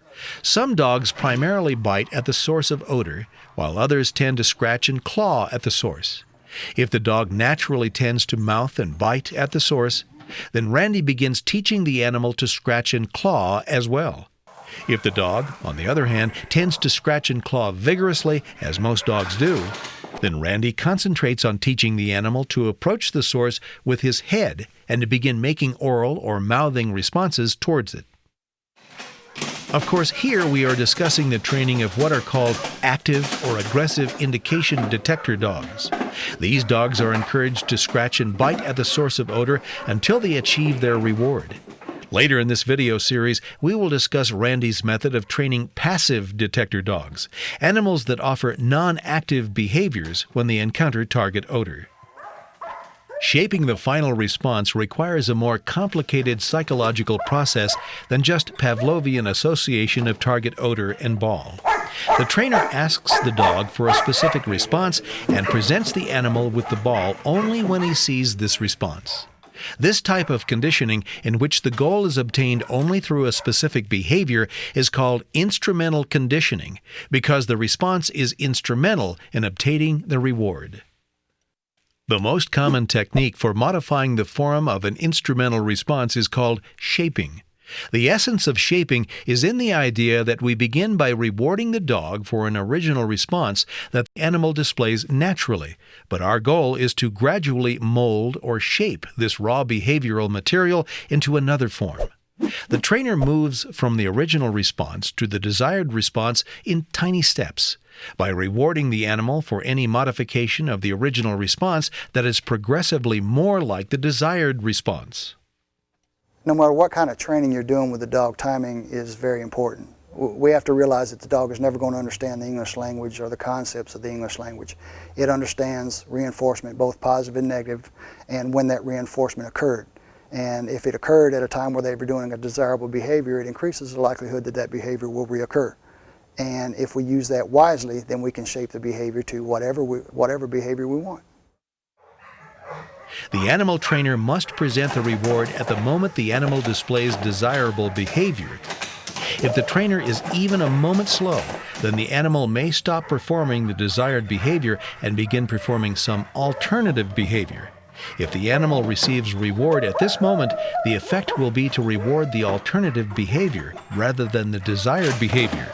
Some dogs primarily bite at the source of odor, while others tend to scratch and claw at the source. If the dog naturally tends to mouth and bite at the source, then Randy begins teaching the animal to scratch and claw as well. If the dog, on the other hand, tends to scratch and claw vigorously, as most dogs do, then Randy concentrates on teaching the animal to approach the source with his head and to begin making oral or mouthing responses towards it. Of course, here we are discussing the training of what are called active or aggressive indication detector dogs. These dogs are encouraged to scratch and bite at the source of odor until they achieve their reward. Later in this video series, we will discuss Randy's method of training passive detector dogs, animals that offer non-active behaviors when they encounter target odor. Shaping the final response requires a more complicated psychological process than just Pavlovian association of target odor and ball. The trainer asks the dog for a specific response and presents the animal with the ball only when he sees this response. This type of conditioning, in which the goal is obtained only through a specific behavior, is called instrumental conditioning because the response is instrumental in obtaining the reward. The most common technique for modifying the form of an instrumental response is called shaping. The essence of shaping is in the idea that we begin by rewarding the dog for an original response that the animal displays naturally, but our goal is to gradually mold or shape this raw behavioral material into another form. The trainer moves from the original response to the desired response in tiny steps, by rewarding the animal for any modification of the original response that is progressively more like the desired response. No matter what kind of training you're doing with the dog, timing is very important. We have to realize that the dog is never going to understand the English language or the concepts of the English language. It understands reinforcement, both positive and negative, and when that reinforcement occurred. And if it occurred at a time where they were doing a desirable behavior, it increases the likelihood that that behavior will reoccur. And if we use that wisely, then we can shape the behavior to whatever behavior we want. The animal trainer must present the reward at the moment the animal displays desirable behavior. If the trainer is even a moment slow, then the animal may stop performing the desired behavior and begin performing some alternative behavior. If the animal receives reward at this moment, the effect will be to reward the alternative behavior rather than the desired behavior.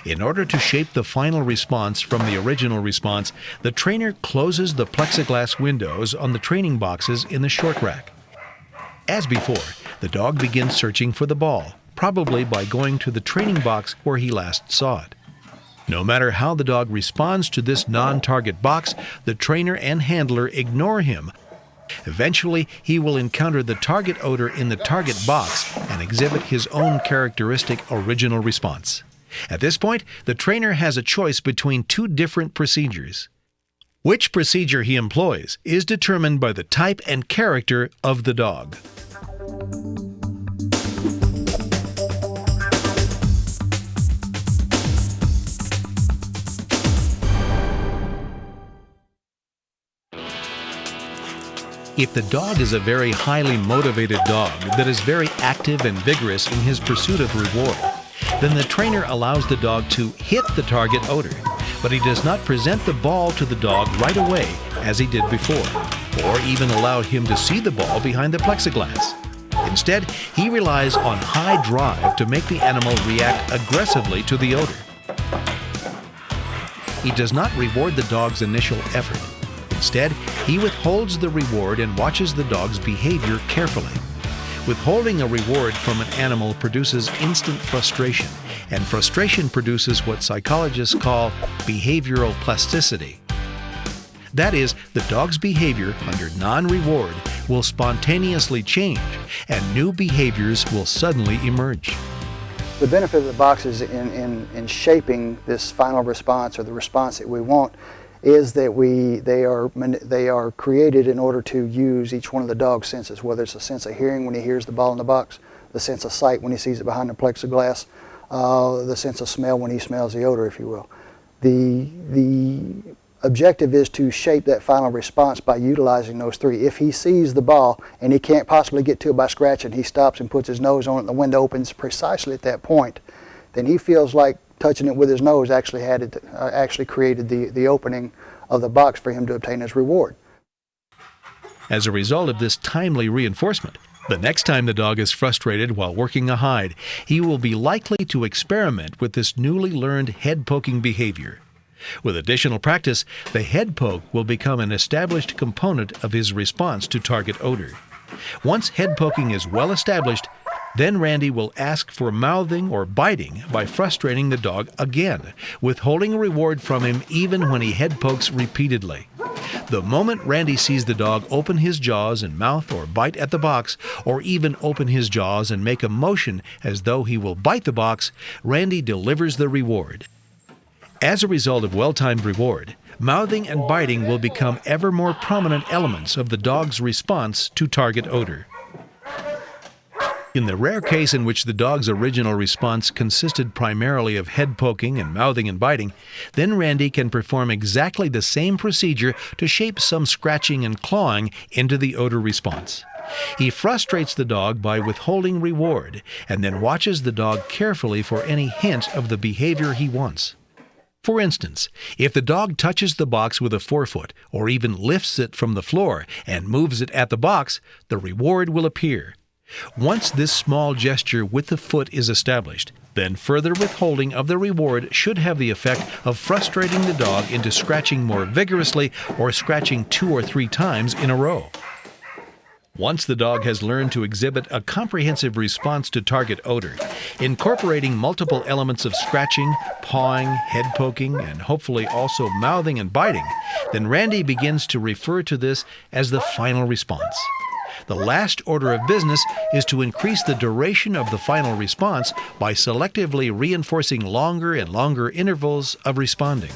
In order to shape the final response from the original response, the trainer closes the plexiglass windows on the training boxes in the short rack. As before, the dog begins searching for the ball, probably by going to the training box where he last saw it. No matter how the dog responds to this non-target box, the trainer and handler ignore him. Eventually, he will encounter the target odor in the target box and exhibit his own characteristic original response. At this point, the trainer has a choice between two different procedures. Which procedure he employs is determined by the type and character of the dog. If the dog is a very highly motivated dog that is very active and vigorous in his pursuit of reward, then the trainer allows the dog to hit the target odor, but he does not present the ball to the dog right away as he did before, or even allow him to see the ball behind the plexiglass. Instead, he relies on high drive to make the animal react aggressively to the odor. He does not reward the dog's initial effort. Instead, he withholds the reward and watches the dog's behavior carefully. Withholding a reward from an animal produces instant frustration, and frustration produces what psychologists call behavioral plasticity. That is, the dog's behavior under non-reward will spontaneously change, and new behaviors will suddenly emerge. The benefit of the boxes in shaping this final response, or the response that we want, is that they are created in order to use each one of the dog's senses, whether it's a sense of hearing when he hears the ball in the box, the sense of sight when he sees it behind the plexiglass, the sense of smell when he smells the odor, if you will. The objective is to shape that final response by utilizing those three. If he sees the ball and he can't possibly get to it by scratching, he stops and puts his nose on it and the window opens precisely at that point, then he feels like touching it with his nose actually created the opening of the box for him to obtain his reward. As a result of this timely reinforcement, the next time the dog is frustrated while working a hide, he will be likely to experiment with this newly learned head-poking behavior. With additional practice, the head poke will become an established component of his response to target odor. Once head poking is well established, then Randy will ask for mouthing or biting by frustrating the dog again, withholding a reward from him even when he head pokes repeatedly. The moment Randy sees the dog open his jaws and mouth or bite at the box, or even open his jaws and make a motion as though he will bite the box, Randy delivers the reward. As a result of well-timed reward, mouthing and biting will become ever more prominent elements of the dog's response to target odor. In the rare case in which the dog's original response consisted primarily of head poking and mouthing and biting, then Randy can perform exactly the same procedure to shape some scratching and clawing into the odor response. He frustrates the dog by withholding reward, and then watches the dog carefully for any hint of the behavior he wants. For instance, if the dog touches the box with a forefoot, or even lifts it from the floor and moves it at the box, the reward will appear. Once this small gesture with the foot is established, then further withholding of the reward should have the effect of frustrating the dog into scratching more vigorously or scratching 2 or 3 times in a row. Once the dog has learned to exhibit a comprehensive response to target odor, incorporating multiple elements of scratching, pawing, head poking, and hopefully also mouthing and biting, then Randy begins to refer to this as the final response. The last order of business is to increase the duration of the final response by selectively reinforcing longer and longer intervals of responding.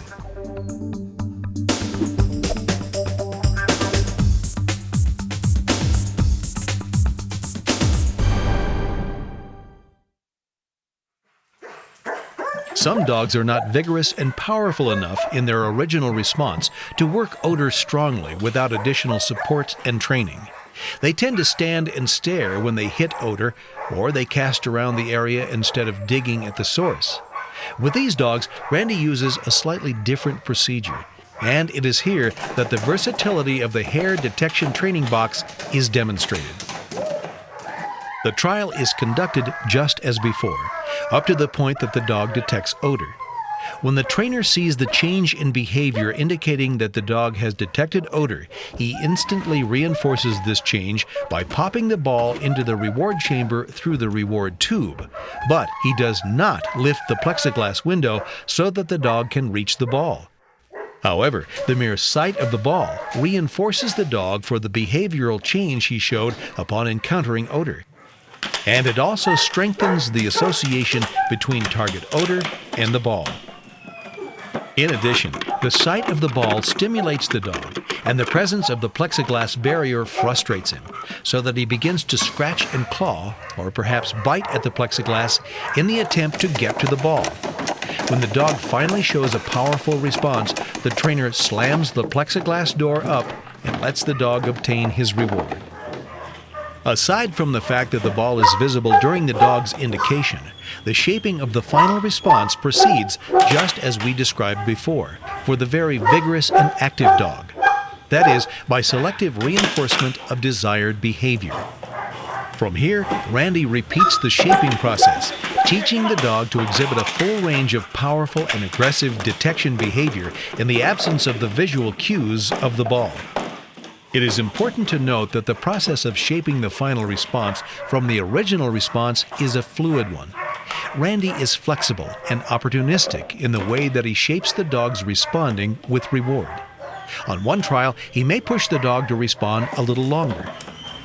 Some dogs are not vigorous and powerful enough in their original response to work odor strongly without additional support and training. They tend to stand and stare when they hit odor, or they cast around the area instead of digging at the source. With these dogs, Randy uses a slightly different procedure, and it is here that the versatility of the hair detection training box is demonstrated. The trial is conducted just as before, up to the point that the dog detects odor. When the trainer sees the change in behavior indicating that the dog has detected odor, he instantly reinforces this change by popping the ball into the reward chamber through the reward tube. But he does not lift the plexiglass window so that the dog can reach the ball. However, the mere sight of the ball reinforces the dog for the behavioral change he showed upon encountering odor. And it also strengthens the association between target odor and the ball. In addition, the sight of the ball stimulates the dog, and the presence of the plexiglass barrier frustrates him, so that he begins to scratch and claw, or perhaps bite at the plexiglass in the attempt to get to the ball. When the dog finally shows a powerful response, the trainer slams the plexiglass door up and lets the dog obtain his reward. Aside from the fact that the ball is visible during the dog's indication, the shaping of the final response proceeds just as we described before, for the very vigorous and active dog. That is, by selective reinforcement of desired behavior. From here, Randy repeats the shaping process, teaching the dog to exhibit a full range of powerful and aggressive detection behavior in the absence of the visual cues of the ball. It is important to note that the process of shaping the final response from the original response is a fluid one. Randy is flexible and opportunistic in the way that he shapes the dog's responding with reward. On one trial, he may push the dog to respond a little longer.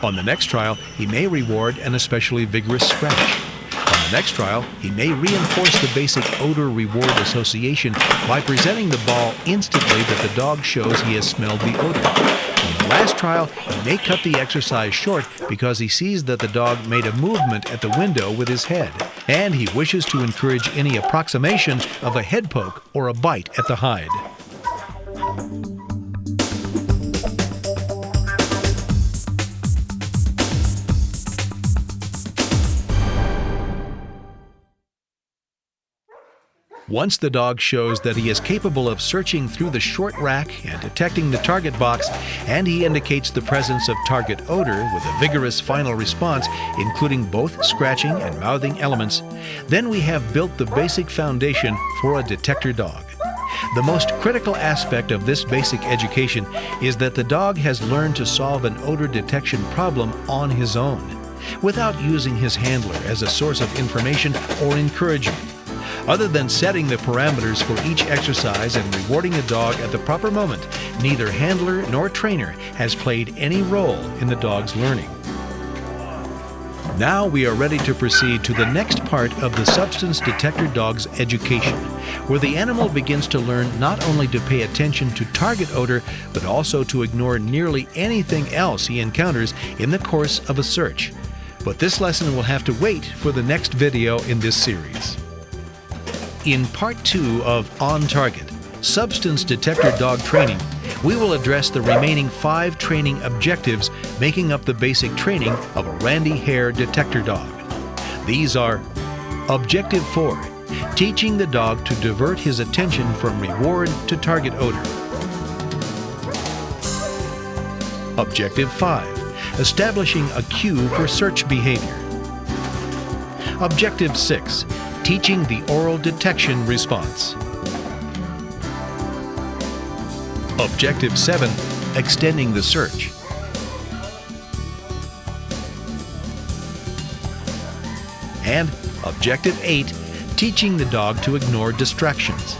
On the next trial, he may reward an especially vigorous scratch. On the next trial, he may reinforce the basic odor-reward association by presenting the ball instantly that the dog shows he has smelled the odor. On the last trial, he may cut the exercise short because he sees that the dog made a movement at the window with his head, and he wishes to encourage any approximation of a head poke or a bite at the hide. Once the dog shows that he is capable of searching through the short rack and detecting the target box, and he indicates the presence of target odor with a vigorous final response, including both scratching and mouthing elements, then we have built the basic foundation for a detector dog. The most critical aspect of this basic education is that the dog has learned to solve an odor detection problem on his own, without using his handler as a source of information or encouragement. Other than setting the parameters for each exercise and rewarding the dog at the proper moment, neither handler nor trainer has played any role in the dog's learning. Now we are ready to proceed to the next part of the substance detector dog's education, where the animal begins to learn not only to pay attention to target odor, but also to ignore nearly anything else he encounters in the course of a search. But this lesson will have to wait for the next video in this series. In Part 2 of On Target, Substance Detector Dog Training, we will address the remaining 5 training objectives making up the basic training of a Randy Hare detector dog. These are: Objective 4, teaching the dog to divert his attention from reward to target odor. Objective 5, establishing a cue for search behavior. Objective 6, teaching the oral detection response. Objective 7, extending the search. And Objective 8, teaching the dog to ignore distractions.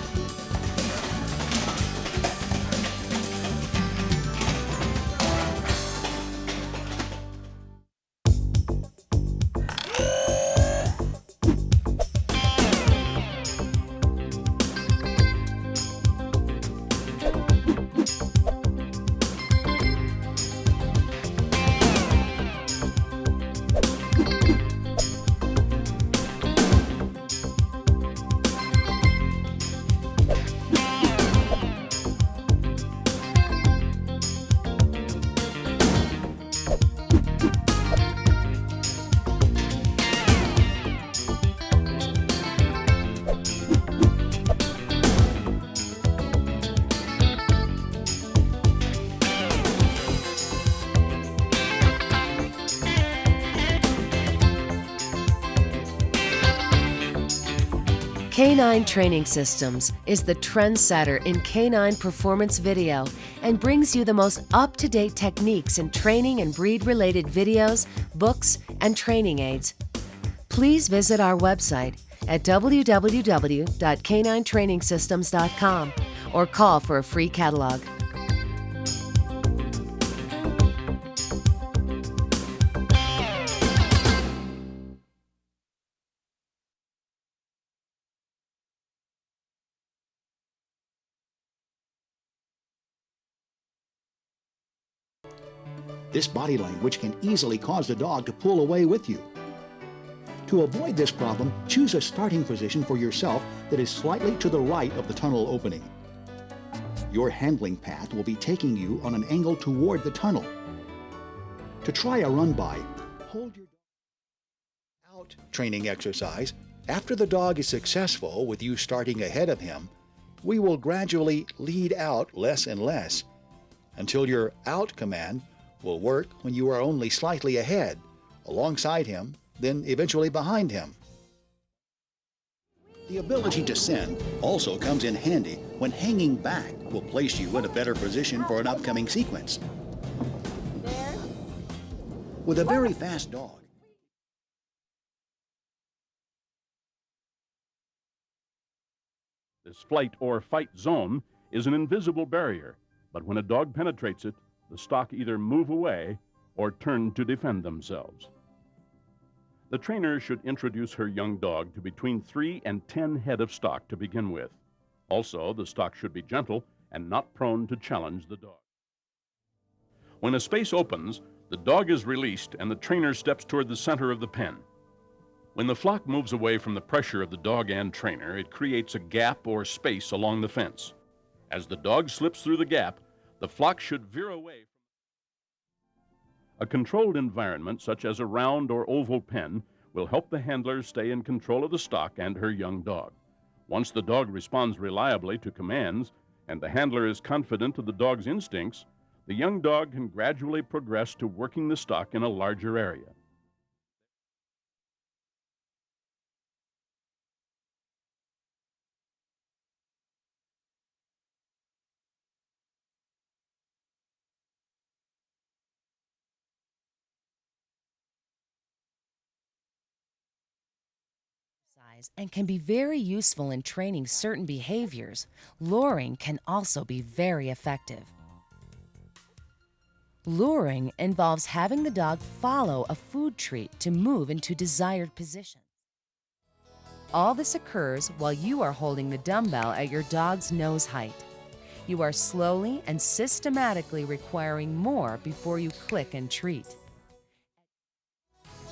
Canine Training Systems is the trendsetter in canine performance video and brings you the most up-to-date techniques in training and breed-related videos, books, and training aids. Please visit our website at www.caninetrainingsystems.com or call for a free catalog. This body language can easily cause the dog to pull away with you. To avoid this problem, choose a starting position for yourself that is slightly to the right of the tunnel opening. Your handling path will be taking you on an angle toward the tunnel. To try a run-by, hold your out training exercise. After the dog is successful with you starting ahead of him, we will gradually lead out less and less until your out command will work when you are only slightly ahead, alongside him, then eventually behind him. The ability to send also comes in handy when hanging back will place you in a better position for an upcoming sequence. With a very fast dog, this flight or fight zone is an invisible barrier, but when a dog penetrates it, the stock either move away or turn to defend themselves. The trainer should introduce her young dog to between 3 and 10 head of stock to begin with. Also, the stock should be gentle and not prone to challenge the dog. When a space opens, the dog is released and the trainer steps toward the center of the pen. When the flock moves away from the pressure of the dog and trainer, it creates a gap or space along the fence. As the dog slips through the gap, the flock should veer away. A controlled environment, such as a round or oval pen, will help the handler stay in control of the stock and her young dog. Once the dog responds reliably to commands and the handler is confident of the dog's instincts, the young dog can gradually progress to working the stock in a larger area. And can be very useful in training certain behaviors, luring can also be very effective. Luring involves having the dog follow a food treat to move into desired position. All this occurs while you are holding the dumbbell at your dog's nose height. You are slowly and systematically requiring more before you click and treat.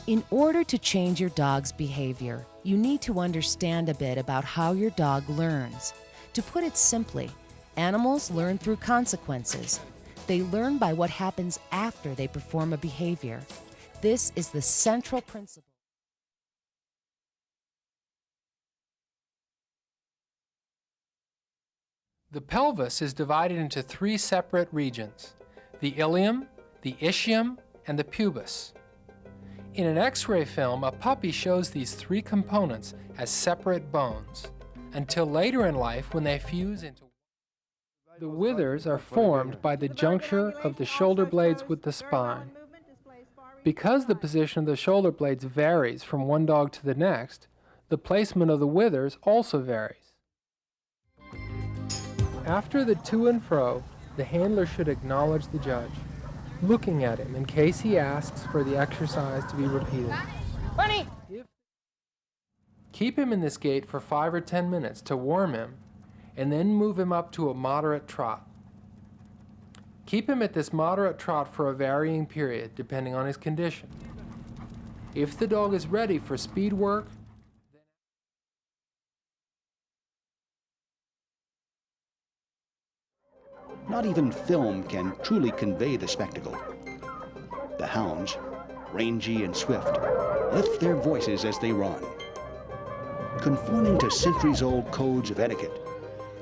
In order to change your dog's behavior, you need to understand a bit about how your dog learns. To put it simply, animals learn through consequences. They learn by what happens after they perform a behavior. This is the central principle. The pelvis is divided into 3 separate regions: the ilium, the ischium, and the pubis. In an X-ray film, a puppy shows these 3 components as separate bones, until later in life when they fuse into. The withers are formed by the juncture of the shoulder blades with the spine. Because the position of the shoulder blades varies from one dog to the next, the placement of the withers also varies. After the to and fro, the handler should acknowledge the judge, looking at him in case he asks for the exercise to be repeated. Bunny! Keep him in this gait for 5 or 10 minutes to warm him, and then move him up to a moderate trot. Keep him at this moderate trot for a varying period, depending on his condition. If the dog is ready for speed work, not even film can truly convey the spectacle. The hounds, rangy and swift, lift their voices as they run. Conforming to centuries-old codes of etiquette,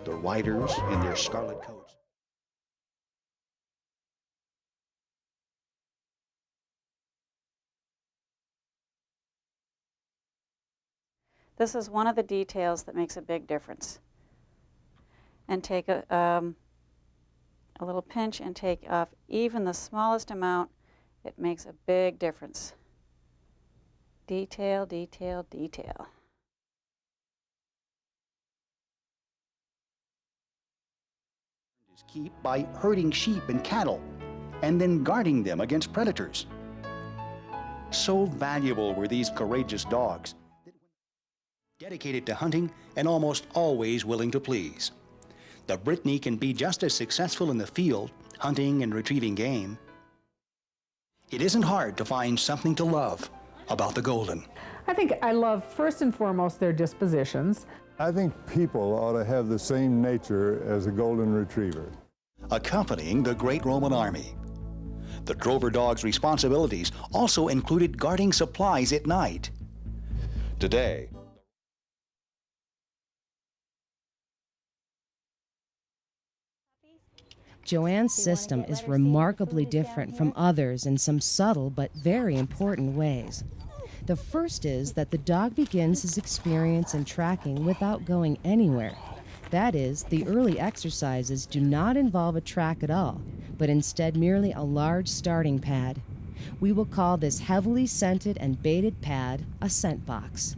the riders in their scarlet coats. This is one of the details that makes a big difference. And take a little pinch and take off even the smallest amount. It makes a big difference. Detail, detail, detail. Keep by herding sheep and cattle, and then guarding them against predators. So valuable were these courageous dogs, dedicated to hunting and almost always willing to please. The Brittany can be just as successful in the field, hunting and retrieving game. It isn't hard to find something to love about the Golden. I think I love, first and foremost, their dispositions. I think people ought to have the same nature as a Golden Retriever. Accompanying the great Roman army. The drover dog's responsibilities also included guarding supplies at night. Today, Joanne's system is remarkably different from others in some subtle but very important ways. The first is that the dog begins his experience in tracking without going anywhere. That is, the early exercises do not involve a track at all, but instead merely a large starting pad. We will call this heavily scented and baited pad a scent box.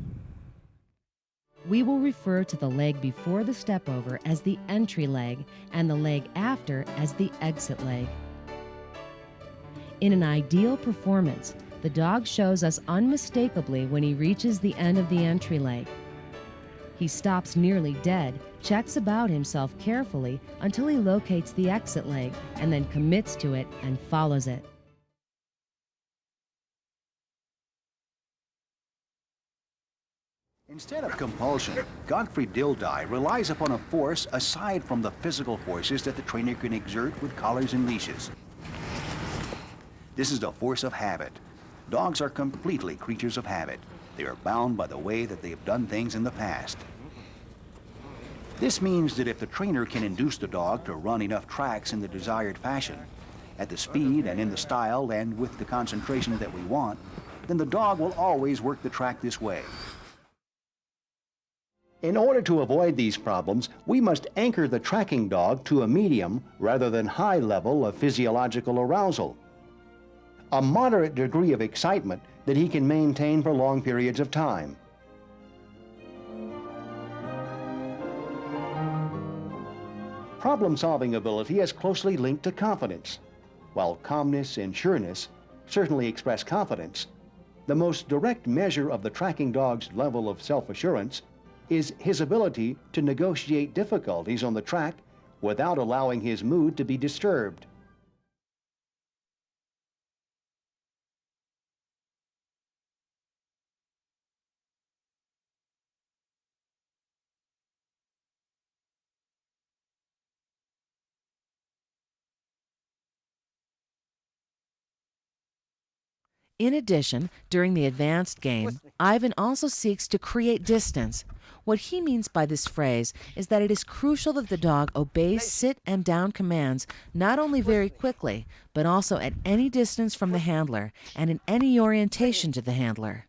We will refer to the leg before the step over as the entry leg and the leg after as the exit leg. In an ideal performance, the dog shows us unmistakably when he reaches the end of the entry leg. He stops nearly dead, checks about himself carefully until he locates the exit leg, and then commits to it and follows it. Instead of compulsion, Gottfried Dilldye relies upon a force aside from the physical forces that the trainer can exert with collars and leashes. This is the force of habit. Dogs are completely creatures of habit. They are bound by the way that they have done things in the past. This means that if the trainer can induce the dog to run enough tracks in the desired fashion, at the speed and in the style and with the concentration that we want, then the dog will always work the track this way. In order to avoid these problems, we must anchor the tracking dog to a medium rather than high level of physiological arousal. A moderate degree of excitement that he can maintain for long periods of time. Problem-solving ability is closely linked to confidence. While calmness and sureness certainly express confidence, the most direct measure of the tracking dog's level of self-assurance is his ability to negotiate difficulties on the track without allowing his mood to be disturbed. In addition, during the advanced game, Ivan also seeks to create distance. What he means by this phrase is that it is crucial that the dog obeys sit and down commands not only very quickly, but also at any distance from the handler and in any orientation to the handler.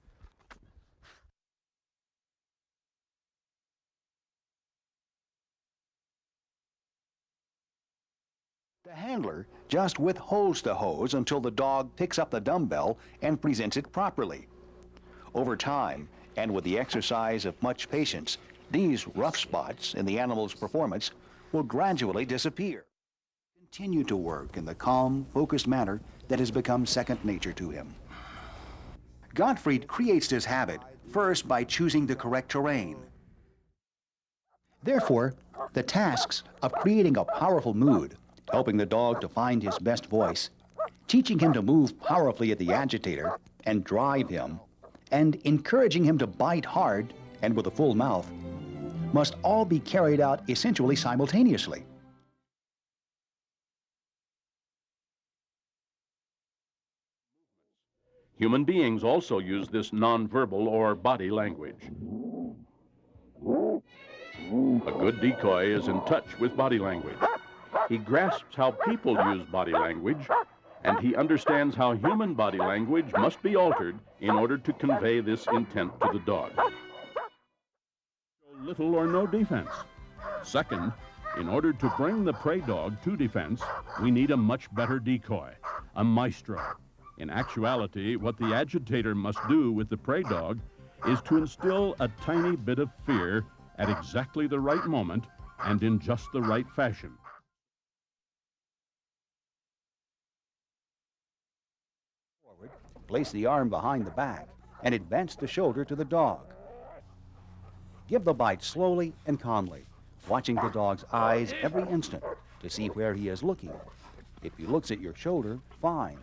The handler just withholds the hose until the dog picks up the dumbbell and presents it properly. Over time, and with the exercise of much patience, these rough spots in the animal's performance will gradually disappear. Continue to work in the calm, focused manner that has become second nature to him. Gottfried creates this habit first by choosing the correct terrain. Therefore, the tasks of creating a powerful mood, helping the dog to find his best voice, teaching him to move powerfully at the agitator and drive him, and encouraging him to bite hard and with a full mouth, must all be carried out essentially simultaneously. Human beings also use this nonverbal or body language. A good decoy is in touch with body language. He grasps how people use body language, and he understands how human body language must be altered in order to convey this intent to the dog. Little or no defense. Second, in order to bring the prey dog to defense, we need a much better decoy, a maestro. In actuality, what the agitator must do with the prey dog is to instill a tiny bit of fear at exactly the right moment and in just the right fashion. Place the arm behind the back and advance the shoulder to the dog. Give the bite slowly and calmly, watching the dog's eyes every instant to see where he is looking. If he looks at your shoulder, fine.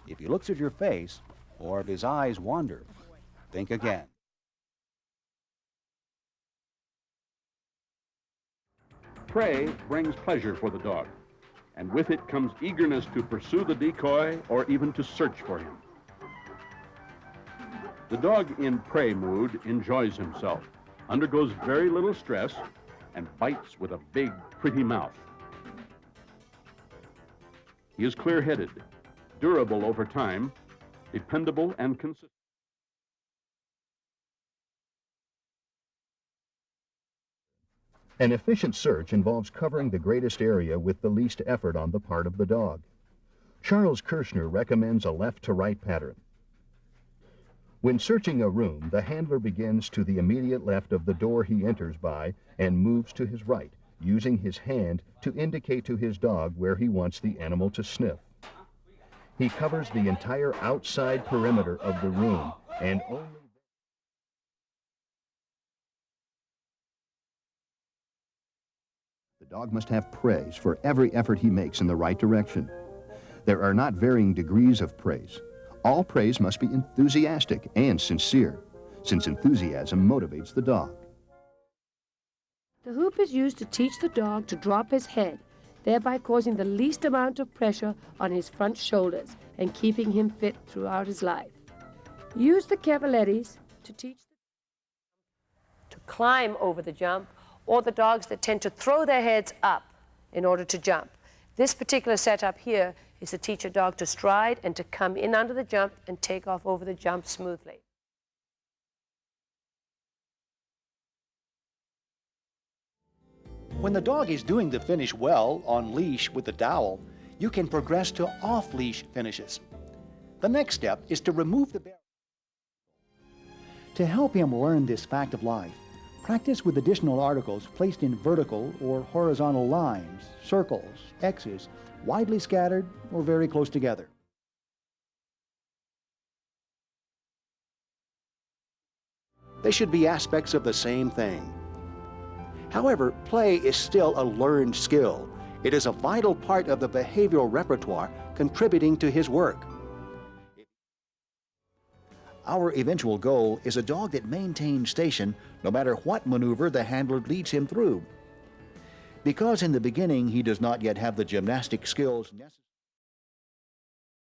If he looks at your face, or if his eyes wander, think again. Prey brings pleasure for the dog, and with it comes eagerness to pursue the decoy or even to search for him. The dog in prey mood enjoys himself, undergoes very little stress, and bites with a big, pretty mouth. He is clear-headed, durable over time, dependable and consistent. An efficient search involves covering the greatest area with the least effort on the part of the dog. Charles Kirschner recommends a left-to-right pattern. When searching a room, the handler begins to the immediate left of the door he enters by and moves to his right, using his hand to indicate to his dog where he wants the animal to sniff. He covers the entire outside perimeter of the room and only the dog must have praise for every effort he makes in the right direction. There are not varying degrees of praise. All praise must be enthusiastic and sincere, since enthusiasm motivates the dog. The hoop is used to teach the dog to drop his head, thereby causing the least amount of pressure on his front shoulders and keeping him fit throughout his life. Use the cavallettis to teach to climb over the jump, or the dogs that tend to throw their heads up in order to jump. This particular setup here is to teach a dog to stride and to come in under the jump and take off over the jump smoothly. When the dog is doing the finish well on leash with the dowel, you can progress to off-leash finishes. The next step is to remove the barrier. To help him learn this fact of life, practice with additional articles placed in vertical or horizontal lines, circles, X's, widely scattered or very close together. They should be aspects of the same thing. However, play is still a learned skill. It is a vital part of the behavioral repertoire contributing to his work. Our eventual goal is a dog that maintains station no matter what maneuver the handler leads him through. Because in the beginning he does not yet have the gymnastic skills necessary